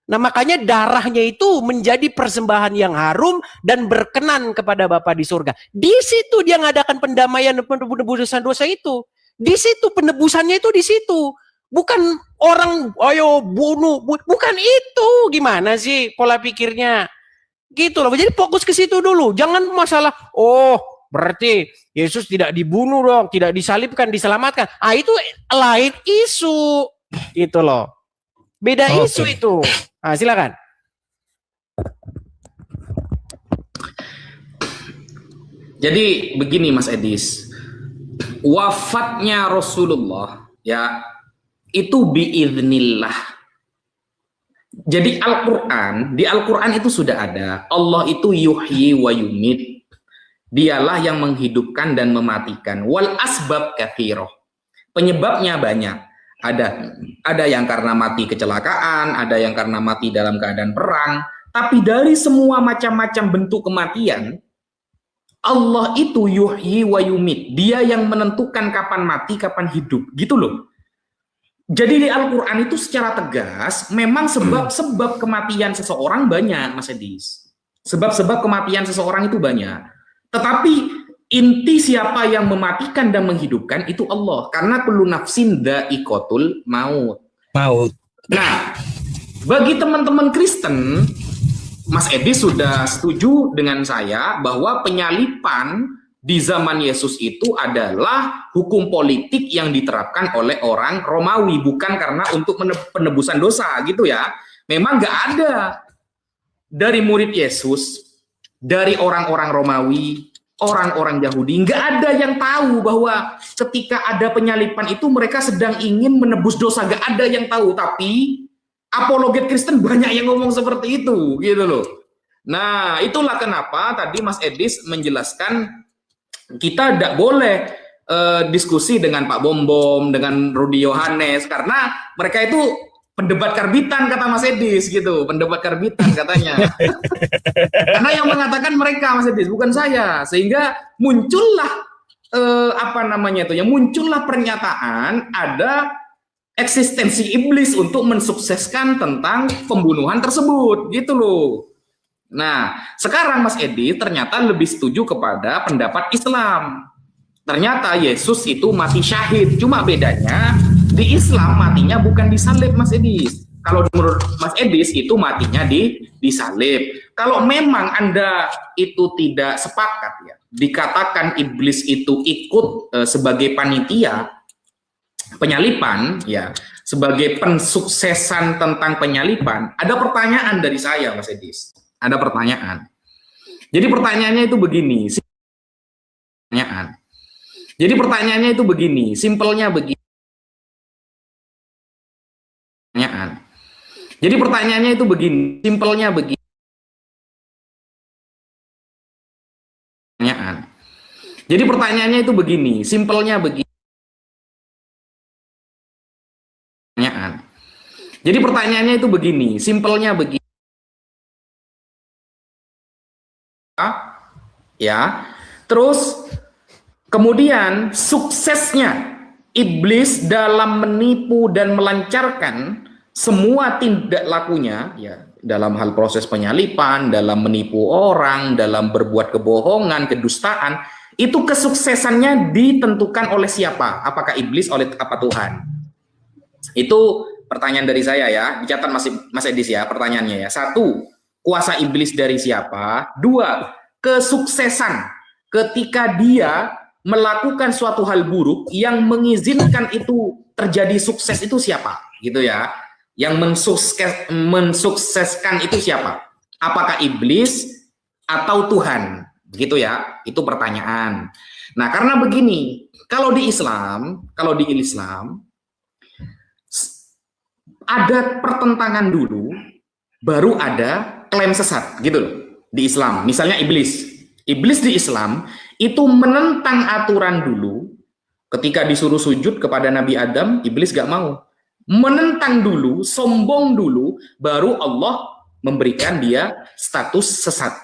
Nah makanya darahnya itu menjadi persembahan yang harum dan berkenan kepada Bapa di surga. Di situ dia ngadakan pendamaian dan penebusan dosa itu. Di situ penebusannya itu di situ. Bukan orang ayo bunuh, bukan itu. Gimana sih pola pikirnya? Gitu loh. Jadi fokus ke situ dulu. Jangan masalah berarti Yesus tidak dibunuh dong, tidak disalibkan, diselamatkan. Itu lain isu. Gitu loh. Beda isu itu. Nah, silakan. Jadi begini Mas Edis, wafatnya Rasulullah ya itu biiznillah. Jadi di Al-Quran itu sudah ada, Allah itu yuhyi wa yumit. Dialah yang menghidupkan dan mematikan. Wal asbab katsiroh. Penyebabnya banyak. Ada yang karena mati kecelakaan, ada yang karena mati dalam keadaan perang. Tapi dari semua macam-macam bentuk kematian, Allah itu yuhyi wa yumit. Dia yang menentukan kapan mati, kapan hidup. Gitu loh. Jadi di Al-Quran itu secara tegas, memang sebab-sebab kematian seseorang banyak, Mas Edis. Sebab-sebab kematian seseorang itu banyak. Tetapi inti siapa yang mematikan dan menghidupkan itu Allah, karena kullu nafsin dha'iqatul maut. Nah, bagi teman-teman Kristen, Mas Edi sudah setuju dengan saya bahwa penyalipan di zaman Yesus itu adalah hukum politik yang diterapkan oleh orang Romawi, bukan karena untuk penebusan dosa gitu ya. Memang nggak ada dari murid Yesus, dari orang-orang Romawi, orang-orang Yahudi, nggak ada yang tahu bahwa ketika ada penyalipan itu mereka sedang ingin menebus dosa, nggak ada yang tahu. Tapi apologet Kristen banyak yang ngomong seperti itu, gitu loh. Nah, itulah kenapa tadi Mas Edis menjelaskan kita tidak boleh diskusi dengan Pak Bom, dengan Rudi Yohanes, karena mereka itu pendebat karbitan, kata Mas Edis gitu, pendebat karbitan katanya. Karena yang mengatakan mereka, Mas Edis, bukan saya. Sehingga muncullah muncullah pernyataan ada eksistensi iblis untuk mensukseskan tentang pembunuhan tersebut, gitu loh. Nah, sekarang Mas Edi ternyata lebih setuju kepada pendapat Islam. Ternyata Yesus itu mati syahid, cuma bedanya di Islam matinya bukan disalib, Mas Edis. Kalau menurut Mas Edis itu matinya disalib. Kalau memang Anda itu tidak sepakat ya, dikatakan iblis itu ikut sebagai panitia penyalipan ya, sebagai pensuksesan tentang penyalipan, ada pertanyaan dari saya, Mas Edis. Ada pertanyaan. Jadi pertanyaannya itu begini. Pertanyaannya itu begini, simpelnya begini. Jadi pertanyaannya itu begini, simpelnya begini. Jadi pertanyaannya itu begini, simpelnya begini. Jadi pertanyaannya itu begini, simpelnya begini. Ya, terus kemudian suksesnya iblis dalam menipu dan melancarkan semua tindak lakunya ya, dalam hal proses penyalipan, dalam menipu orang, dalam berbuat kebohongan, kedustaan, itu kesuksesannya ditentukan oleh siapa? Apakah iblis, oleh apa Tuhan? Itu pertanyaan dari saya ya, dicatat Mas Edis ya pertanyaannya ya. 1, kuasa iblis dari siapa? 2, kesuksesan ketika dia melakukan suatu hal buruk yang mengizinkan itu terjadi sukses itu siapa? Gitu ya. Yang mensukseskan itu siapa? Apakah iblis atau Tuhan? Begitu ya. Itu pertanyaan. Nah, karena begini, kalau di Islam ada pertentangan dulu, baru ada klaim sesat, gitu loh. Di Islam, misalnya iblis di Islam itu menentang aturan dulu. Ketika disuruh sujud kepada Nabi Adam, iblis gak mau. Menentang dulu, sombong dulu, baru Allah memberikan dia status sesat.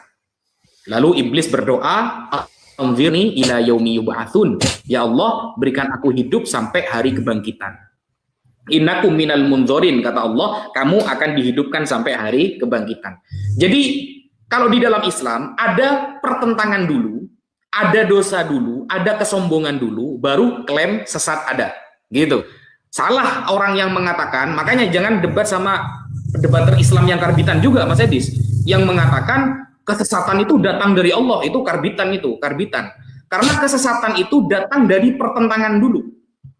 Lalu iblis berdoa, "Anzirni ila yaumi yub'atsun." Ya Allah, berikan aku hidup sampai hari kebangkitan. Innakum minal munzorin, kata Allah, kamu akan dihidupkan sampai hari kebangkitan. Jadi kalau di dalam Islam ada pertentangan dulu, ada dosa dulu, ada kesombongan dulu, baru klaim sesat ada. Gitu. Salah orang yang mengatakan, makanya jangan debat sama debater Islam yang karbitan juga, Mas Edis, yang mengatakan kesesatan itu datang dari Allah, itu karbitan. Karena kesesatan itu datang dari pertentangan dulu.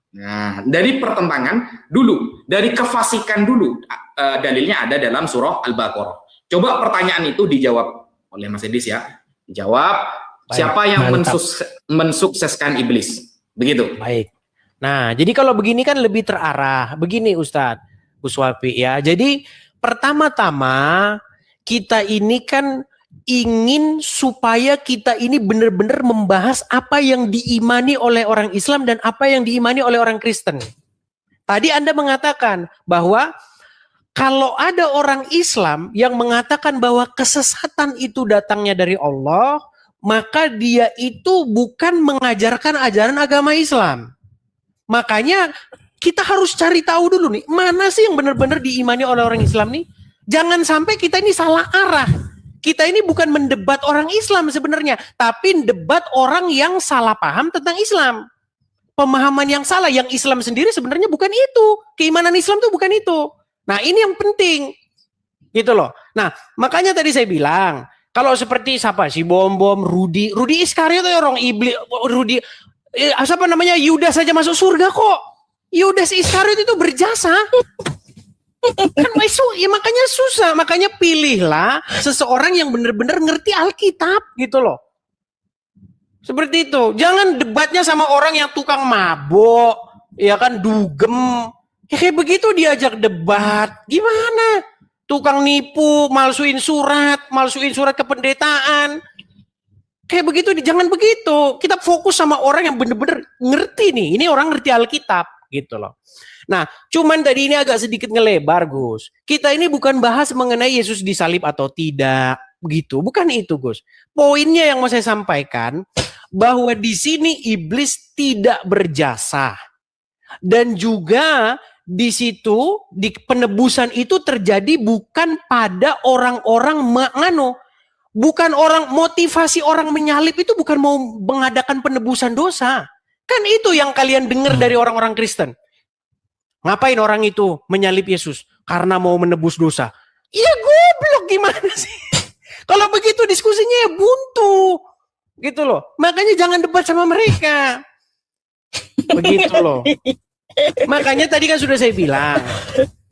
Nah, dari pertentangan dulu, dari kefasikan dulu. Dalilnya ada dalam surah Al-Baqarah. Coba pertanyaan itu dijawab oleh Mas Edis ya. Dijawab. Baik, siapa yang mensukseskan iblis? Begitu. Baik. Nah, jadi kalau begini kan lebih terarah. Begini Ustadz Uswafi ya. Jadi pertama-tama kita ini kan ingin supaya kita ini benar-benar membahas apa yang diimani oleh orang Islam dan apa yang diimani oleh orang Kristen. Tadi Anda mengatakan bahwa kalau ada orang Islam yang mengatakan bahwa kesesatan itu datangnya dari Allah, maka dia itu bukan mengajarkan ajaran agama Islam. Makanya kita harus cari tahu dulu nih, mana sih yang benar-benar diimani oleh orang Islam nih? Jangan sampai kita ini salah arah. Kita ini bukan mendebat orang Islam sebenarnya, tapi debat orang yang salah paham tentang Islam. Pemahaman yang salah, yang Islam sendiri sebenarnya bukan itu. Keimanan Islam itu bukan itu. Nah, ini yang penting. Gitu loh. Nah, makanya tadi saya bilang, kalau seperti siapa sih Bom, Rudi Iskariot itu orang iblis, siapa namanya, Yudas saja masuk surga kok. Yudas Iskariot itu berjasa. Kan ya makanya susah, makanya pilihlah seseorang yang benar-benar ngerti Alkitab gitu loh. Seperti itu. Jangan debatnya sama orang yang tukang mabok, ya kan, dugem. Ya kayak begitu diajak debat. Gimana? Tukang nipu, malsuin surat kependetaan. Kayak begitu, jangan begitu. Kita fokus sama orang yang benar-benar ngerti nih. Ini orang ngerti Alkitab gitu loh. Nah, cuman tadi ini agak sedikit ngelebar, Gus. Kita ini bukan bahas mengenai Yesus disalib atau tidak, begitu. Bukan itu, Gus. Poinnya yang mau saya sampaikan, bahwa di sini iblis tidak berjasa. Dan juga di situ, di penebusan itu terjadi bukan pada orang-orang bukan orang, motivasi orang menyalib itu bukan mau mengadakan penebusan dosa. Kan itu yang kalian dengar dari orang-orang Kristen. Ngapain orang itu menyalib Yesus? Karena mau menebus dosa. Ya goblok, gimana sih? Kalau begitu diskusinya ya buntu. Gitu loh. Makanya jangan debat sama mereka. Begitu loh. Makanya tadi kan sudah saya bilang,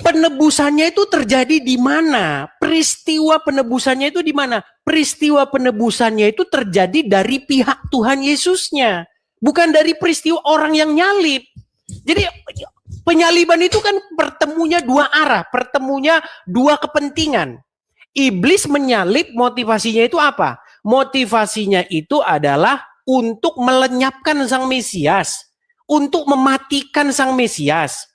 penebusannya itu terjadi di mana? Peristiwa penebusannya itu di mana? Peristiwa penebusannya itu terjadi dari pihak Tuhan Yesusnya. Bukan dari peristiwa orang yang nyalib. Jadi penyaliban itu kan pertemunya dua arah, pertemunya dua kepentingan. Iblis menyalib, motivasinya itu apa? Motivasinya itu adalah untuk melenyapkan sang Mesias, untuk mematikan sang Mesias.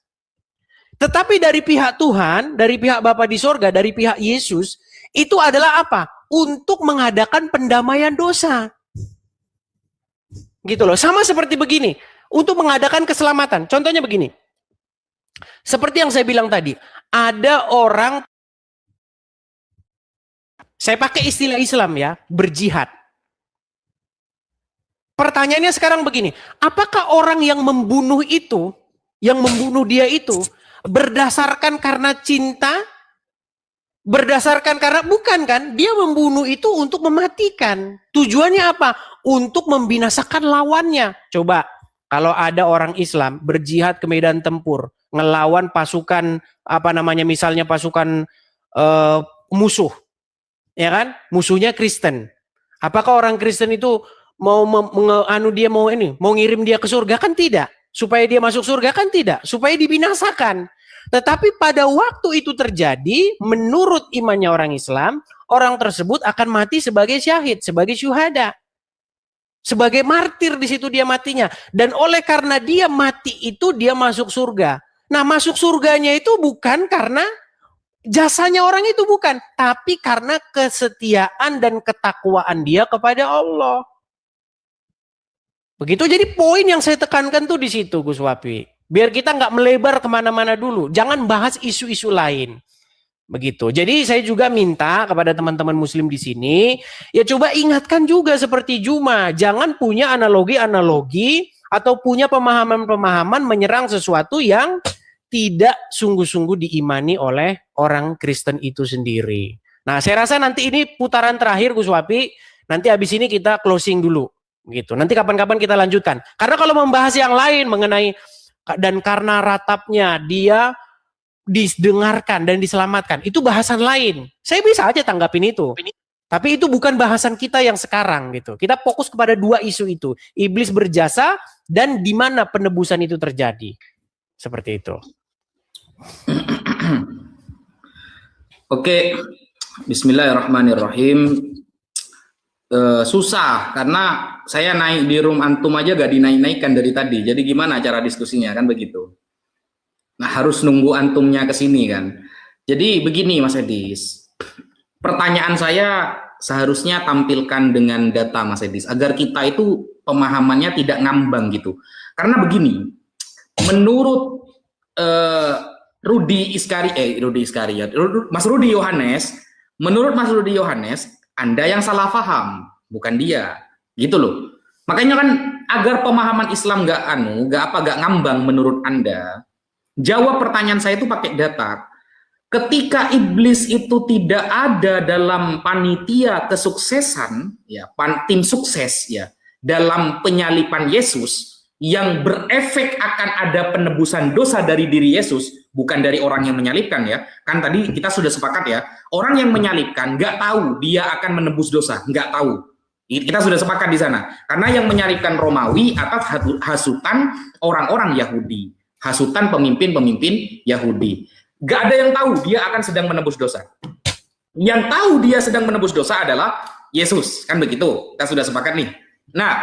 Tetapi dari pihak Tuhan, dari pihak Bapa di sorga, dari pihak Yesus, itu adalah apa? Untuk mengadakan pendamaian dosa. Gitu loh, sama seperti begini, untuk mengadakan keselamatan. Contohnya begini. Seperti yang saya bilang tadi, ada orang, saya pakai istilah Islam ya, berjihad. Pertanyaannya sekarang begini, apakah orang yang membunuh itu, yang membunuh dia itu, berdasarkan karena cinta Berdasarkan karena bukan kan, dia membunuh itu untuk mematikan. Tujuannya apa? Untuk membinasakan lawannya. Coba kalau ada orang Islam berjihad ke medan tempur, ngelawan pasukan misalnya pasukan musuh, ya kan? Musuhnya Kristen. Apakah orang Kristen itu mau mau ngirim dia ke surga? Kan tidak. Supaya dia masuk surga kan tidak. Supaya dibinasakan. Tetapi pada waktu itu terjadi, menurut imannya orang Islam, orang tersebut akan mati sebagai syahid, sebagai syuhada. Sebagai martir di situ dia matinya. Dan oleh karena dia mati itu, dia masuk surga. Nah, masuk surganya itu bukan karena jasanya orang itu, bukan. Tapi karena kesetiaan dan ketakwaan dia kepada Allah. Begitu, jadi poin yang saya tekankan tuh di situ, Gus Wapi. Biar kita nggak melebar kemana-mana dulu. Jangan bahas isu-isu lain. Begitu. Jadi saya juga minta kepada teman-teman muslim di sini, ya coba ingatkan juga seperti Juma. Jangan punya analogi-analogi atau punya pemahaman-pemahaman menyerang sesuatu yang tidak sungguh-sungguh diimani oleh orang Kristen itu sendiri. Nah, saya rasa nanti ini putaran terakhir, Gus Wapi. Nanti habis ini kita closing dulu. Gitu. Nanti kapan-kapan kita lanjutkan. Karena kalau membahas yang lain mengenai dan karena ratapnya dia didengarkan dan diselamatkan, itu bahasan lain. Saya bisa aja tanggapin itu. Tapi itu bukan bahasan kita yang sekarang gitu. Kita fokus kepada dua isu itu. Iblis berjasa dan di mana penebusan itu terjadi. Seperti itu. Oke. Bismillahirrahmanirrahim. Susah karena saya naik di room antum aja gak dinaik-naikkan dari tadi. Jadi gimana cara diskusinya, kan begitu. Nah, harus nunggu antumnya ke sini kan. Jadi begini Mas Edis. Pertanyaan saya seharusnya tampilkan dengan data Mas Edis agar kita itu pemahamannya tidak ngambang gitu. Karena begini, menurut Mas Rudi Yohanes, menurut Mas Rudi Yohanes, Anda yang salah paham, bukan dia, gitu loh. Makanya kan agar pemahaman Islam nggak ngambang menurut Anda, jawab pertanyaan saya itu pakai data. Ketika iblis itu tidak ada dalam panitia kesuksesan, ya, tim sukses ya, dalam penyalipan Yesus yang berefek akan ada penebusan dosa dari diri Yesus, bukan dari orang yang menyalibkan ya. Kan tadi kita sudah sepakat ya, orang yang menyalibkan nggak tahu dia akan menebus dosa, nggak tahu. Kita sudah sepakat di sana. Karena yang menyalibkan Romawi atas hasutan orang-orang Yahudi, hasutan pemimpin-pemimpin Yahudi. Nggak ada yang tahu dia akan sedang menebus dosa. Yang tahu dia sedang menebus dosa adalah Yesus, kan begitu? Kita sudah sepakat nih. Nah,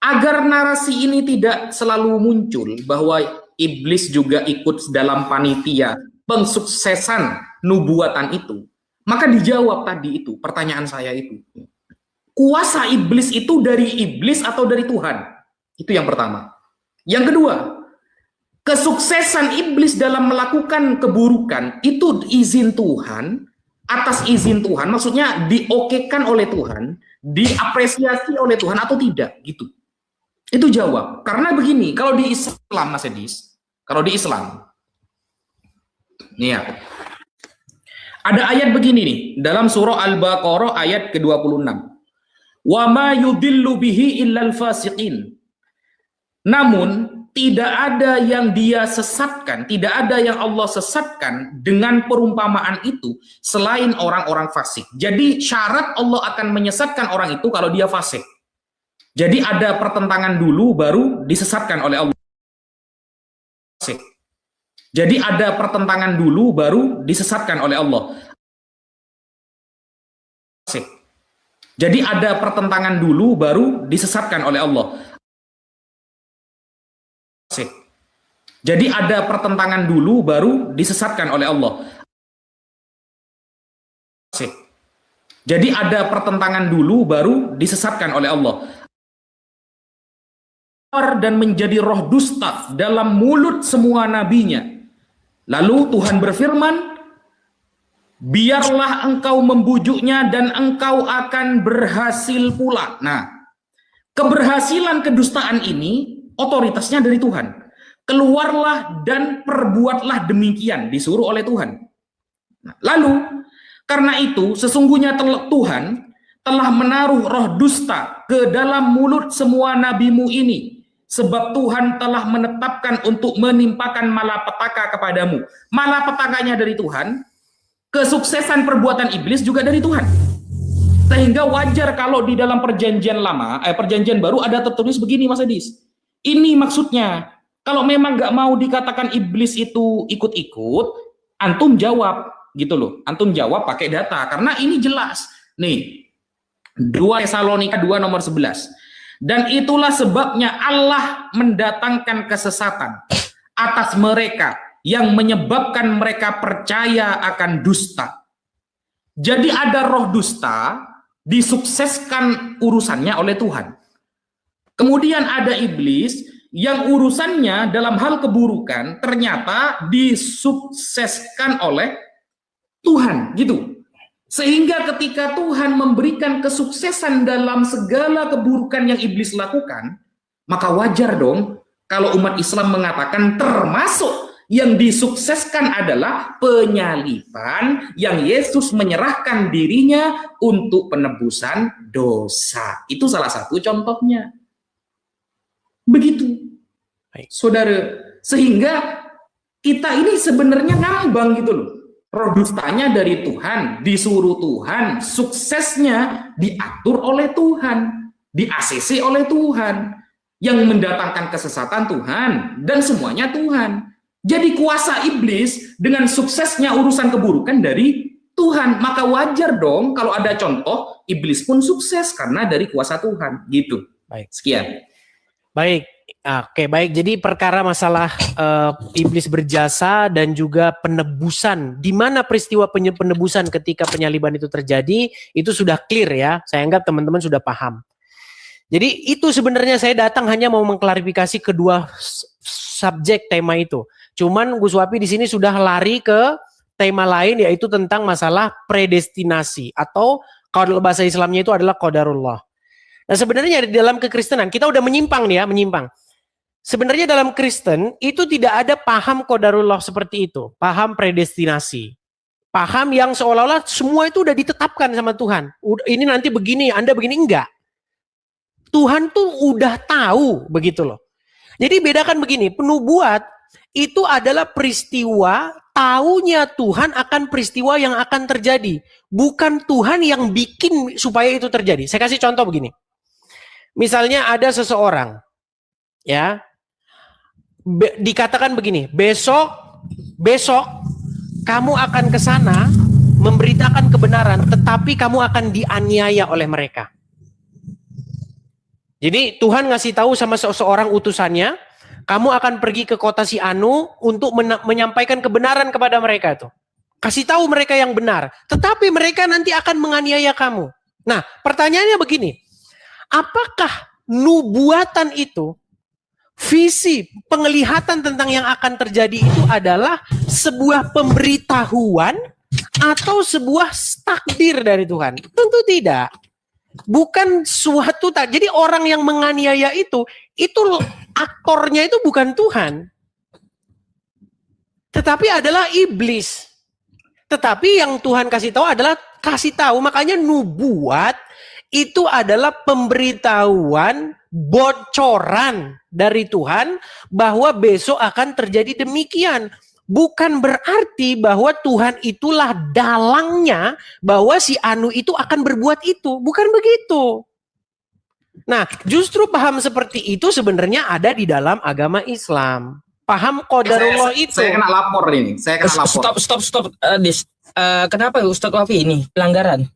agar narasi ini tidak selalu muncul bahwa iblis juga ikut dalam panitia pensuksesan nubuatan itu, maka dijawab tadi itu pertanyaan saya itu. Kuasa iblis itu dari iblis atau dari Tuhan? Itu yang pertama. Yang kedua, kesuksesan iblis dalam melakukan keburukan itu izin Tuhan, atas izin Tuhan, maksudnya diokekan oleh Tuhan, diapresiasi oleh Tuhan atau tidak, gitu. Itu jawab. Karena begini, kalau di Islam Mas Edis, kalau di Islam, nih ya, ada ayat begini nih, dalam surah Al-Baqarah ayat ke-26. Wa ma yudillu bihi illal fasiqin. Namun tidak ada yang dia sesatkan, tidak ada yang Allah sesatkan dengan perumpamaan itu selain orang-orang fasik. Jadi syarat Allah akan menyesatkan orang itu kalau dia fasik. Jadi ada pertentangan dulu baru disesatkan oleh Allah. Jadi ada pertentangan dulu baru disesatkan oleh Allah. Jadi ada pertentangan dulu baru disesatkan oleh Allah. Jadi ada pertentangan dulu baru disesatkan oleh Allah. Jadi ada pertentangan dulu baru disesatkan oleh Allah. Dan menjadi roh dusta dalam mulut semua nabinya. Lalu Tuhan berfirman, biarlah engkau membujuknya dan engkau akan berhasil pula. Nah, keberhasilan kedustaan ini otoritasnya dari Tuhan. Keluarlah dan perbuatlah demikian, disuruh oleh Tuhan. Nah, lalu Karena itu sesungguhnya Tuhan telah menaruh roh dusta ke dalam mulut semua nabimu ini. Sebab Tuhan telah menetapkan untuk menimpakan malapetaka kepadamu. Malapetakanya dari Tuhan, kesuksesan perbuatan iblis juga dari Tuhan. Sehingga wajar kalau di dalam perjanjian lama, perjanjian baru ada tertulis begini Mas Edis. Ini maksudnya, kalau memang nggak mau dikatakan iblis itu ikut-ikut, antum jawab gitu loh. Antum jawab pakai data karena ini jelas. Nih, 2 Tesalonika 2 nomor 11. Dan itulah sebabnya Allah mendatangkan kesesatan atas mereka yang menyebabkan mereka percaya akan dusta. Jadi ada roh dusta disukseskan urusannya oleh Tuhan. Kemudian ada iblis yang urusannya dalam hal keburukan ternyata disukseskan oleh Tuhan, gitu. Sehingga ketika Tuhan memberikan kesuksesan dalam segala keburukan yang iblis lakukan, maka wajar dong kalau umat Islam mengatakan termasuk yang disukseskan adalah penyaliban yang Yesus menyerahkan dirinya untuk penebusan dosa. Itu salah satu contohnya. Begitu, saudara. Sehingga kita ini sebenarnya ngambang gitu loh. Roh dustanya dari Tuhan, disuruh Tuhan, suksesnya diatur oleh Tuhan, di-ACC oleh Tuhan, yang mendatangkan kesesatan Tuhan, dan semuanya Tuhan. Jadi kuasa iblis dengan suksesnya urusan keburukan dari Tuhan, maka wajar dong kalau ada contoh iblis pun sukses karena dari kuasa Tuhan, gitu. Baik. Sekian. Baik. Oke, baik. Jadi perkara masalah iblis berjasa dan juga penebusan. Di mana peristiwa penebusan ketika penyaliban itu terjadi, itu sudah clear ya. Saya anggap teman-teman sudah paham. Jadi itu sebenarnya saya datang hanya mau mengklarifikasi kedua subjek tema itu. Cuman Gus Wapi di sini sudah lari ke tema lain, yaitu tentang masalah predestinasi, atau kalau bahasa Islamnya itu adalah qadarullah. Nah sebenarnya di dalam kekristenan kita udah menyimpang nih ya, menyimpang. Sebenarnya dalam Kristen itu tidak ada paham qadarullah seperti itu, paham predestinasi. Paham yang seolah-olah semua itu udah ditetapkan sama Tuhan. Ini nanti begini, Anda begini, enggak. Tuhan tuh udah tahu begitu loh. Jadi bedakan begini, penubuat itu adalah peristiwa taunya Tuhan akan peristiwa yang akan terjadi. Bukan Tuhan yang bikin supaya itu terjadi. Saya kasih contoh begini. Misalnya ada seseorang, ya, dikatakan begini, besok kamu akan ke sana memberitakan kebenaran, tetapi kamu akan dianiaya oleh mereka. Jadi Tuhan ngasih tahu sama seseorang utusannya, kamu akan pergi ke kota si Anu untuk menyampaikan kebenaran kepada mereka itu. Kasih tahu mereka yang benar, tetapi mereka nanti akan menganiaya kamu. Nah, pertanyaannya begini, apakah nubuatan itu, visi penglihatan tentang yang akan terjadi itu adalah sebuah pemberitahuan atau sebuah takdir dari Tuhan? Tentu tidak. Bukan suatu tak. Jadi orang yang menganiaya itu aktornya itu bukan Tuhan, tetapi adalah iblis. Tetapi yang Tuhan kasih tahu adalah kasih tahu. Makanya nubuat itu adalah pemberitahuan, bocoran dari Tuhan bahwa besok akan terjadi demikian. Bukan berarti bahwa Tuhan itulah dalangnya bahwa si Anu itu akan berbuat itu. Bukan begitu. Nah, justru paham seperti itu sebenarnya ada di dalam agama Islam. Paham qadarullah itu. Saya kena lapor ini. Saya kena lapor. Stop. Kenapa Ustadz Wafi ini pelanggaran?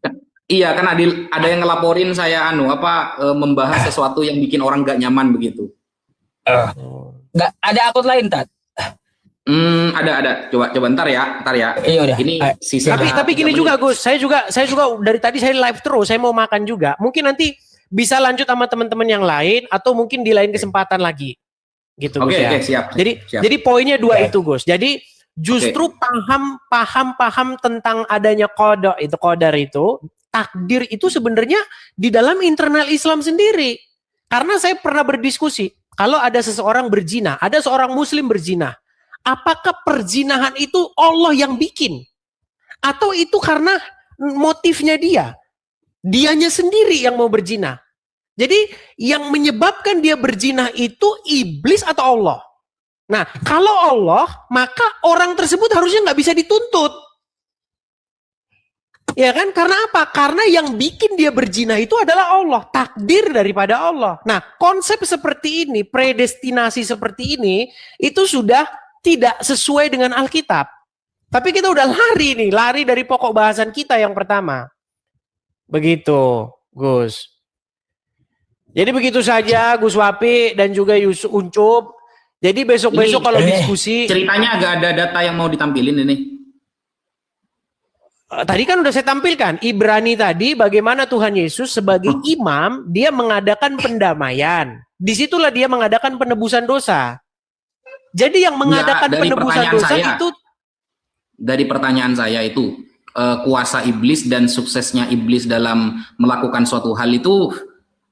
Iya, kan ada yang ngelaporin saya membahas sesuatu yang bikin orang gak nyaman begitu. Nggak ada akun lain, Tat? Ada. Coba ntar ya. Iya udah. Ini sisa. Tapi gini juga Gus, saya juga dari tadi saya live terus, saya mau makan juga. Mungkin nanti bisa lanjut sama teman-teman yang lain atau mungkin di lain kesempatan lagi. Gitu Gus ya. Oke, siap. Jadi poinnya dua itu Gus. Jadi justru paham tentang adanya qadar itu, takdir itu sebenarnya di dalam internal Islam sendiri. Karena saya pernah berdiskusi, kalau ada seseorang berzina, ada seorang muslim berzina, apakah perzinahan itu Allah yang bikin? Atau itu karena motifnya dia. Dianya sendiri yang mau berzina. Jadi yang menyebabkan dia berzina itu iblis atau Allah? Nah, kalau Allah, maka orang tersebut harusnya nggak bisa dituntut. Ya kan? Karena apa? Karena yang bikin dia berzina itu adalah Allah. Takdir daripada Allah. Nah, konsep seperti ini, predestinasi seperti ini, itu sudah tidak sesuai dengan Alkitab. Tapi kita udah lari dari pokok bahasan kita yang pertama. Begitu, Gus. Jadi begitu saja, Gus Wapi dan juga Yusuf Uncup. Jadi besok-besok kalau diskusi. Ceritanya agak ada data yang mau ditampilin ini. Tadi kan udah saya tampilkan, Ibrani tadi bagaimana Tuhan Yesus sebagai imam, dia mengadakan pendamaian. Disitulah dia mengadakan penebusan dosa. Jadi yang mengadakan penebusan dosa itu. Dari pertanyaan saya itu, kuasa iblis dan suksesnya iblis dalam melakukan suatu hal itu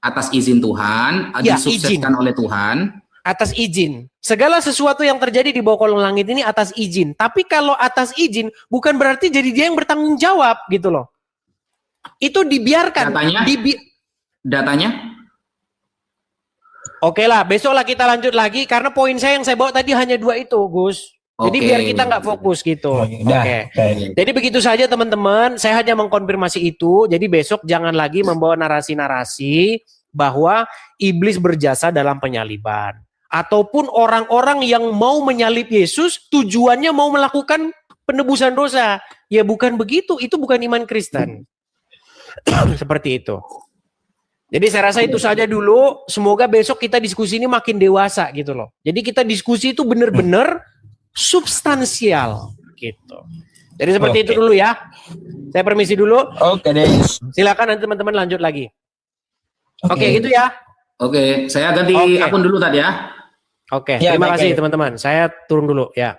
atas izin Tuhan, disukseskan oleh Tuhan. Atas izin. Segala sesuatu yang terjadi di bawah kolong langit ini atas izin. Tapi kalau atas izin, bukan berarti jadi dia yang bertanggung jawab gitu loh. Itu dibiarkan. Datanya? Oke lah, besok lah kita lanjut lagi. Karena poin saya yang saya bawa tadi hanya 2 itu, Gus. Jadi biar kita nggak fokus gitu. Oke. Jadi begitu saja teman-teman. Saya hanya mengkonfirmasi itu. Jadi besok jangan lagi membawa narasi-narasi bahwa iblis berjasa dalam penyaliban. Ataupun orang-orang yang mau menyalib Yesus tujuannya mau melakukan penebusan dosa. Ya bukan begitu, itu bukan iman Kristen. Seperti itu. Jadi saya rasa itu saja dulu. Semoga besok kita diskusi ini makin dewasa gitu loh. Jadi kita diskusi itu benar-benar substansial gitu. Jadi seperti itu dulu ya. Saya permisi dulu. Oke deh. Silakan nanti teman-teman lanjut lagi. Oke, gitu ya. Oke, saya ganti akun dulu tadi ya. Oke, terima kasih teman-teman. Saya turun dulu ya.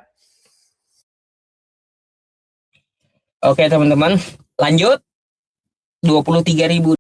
Oke teman-teman, lanjut. 23.000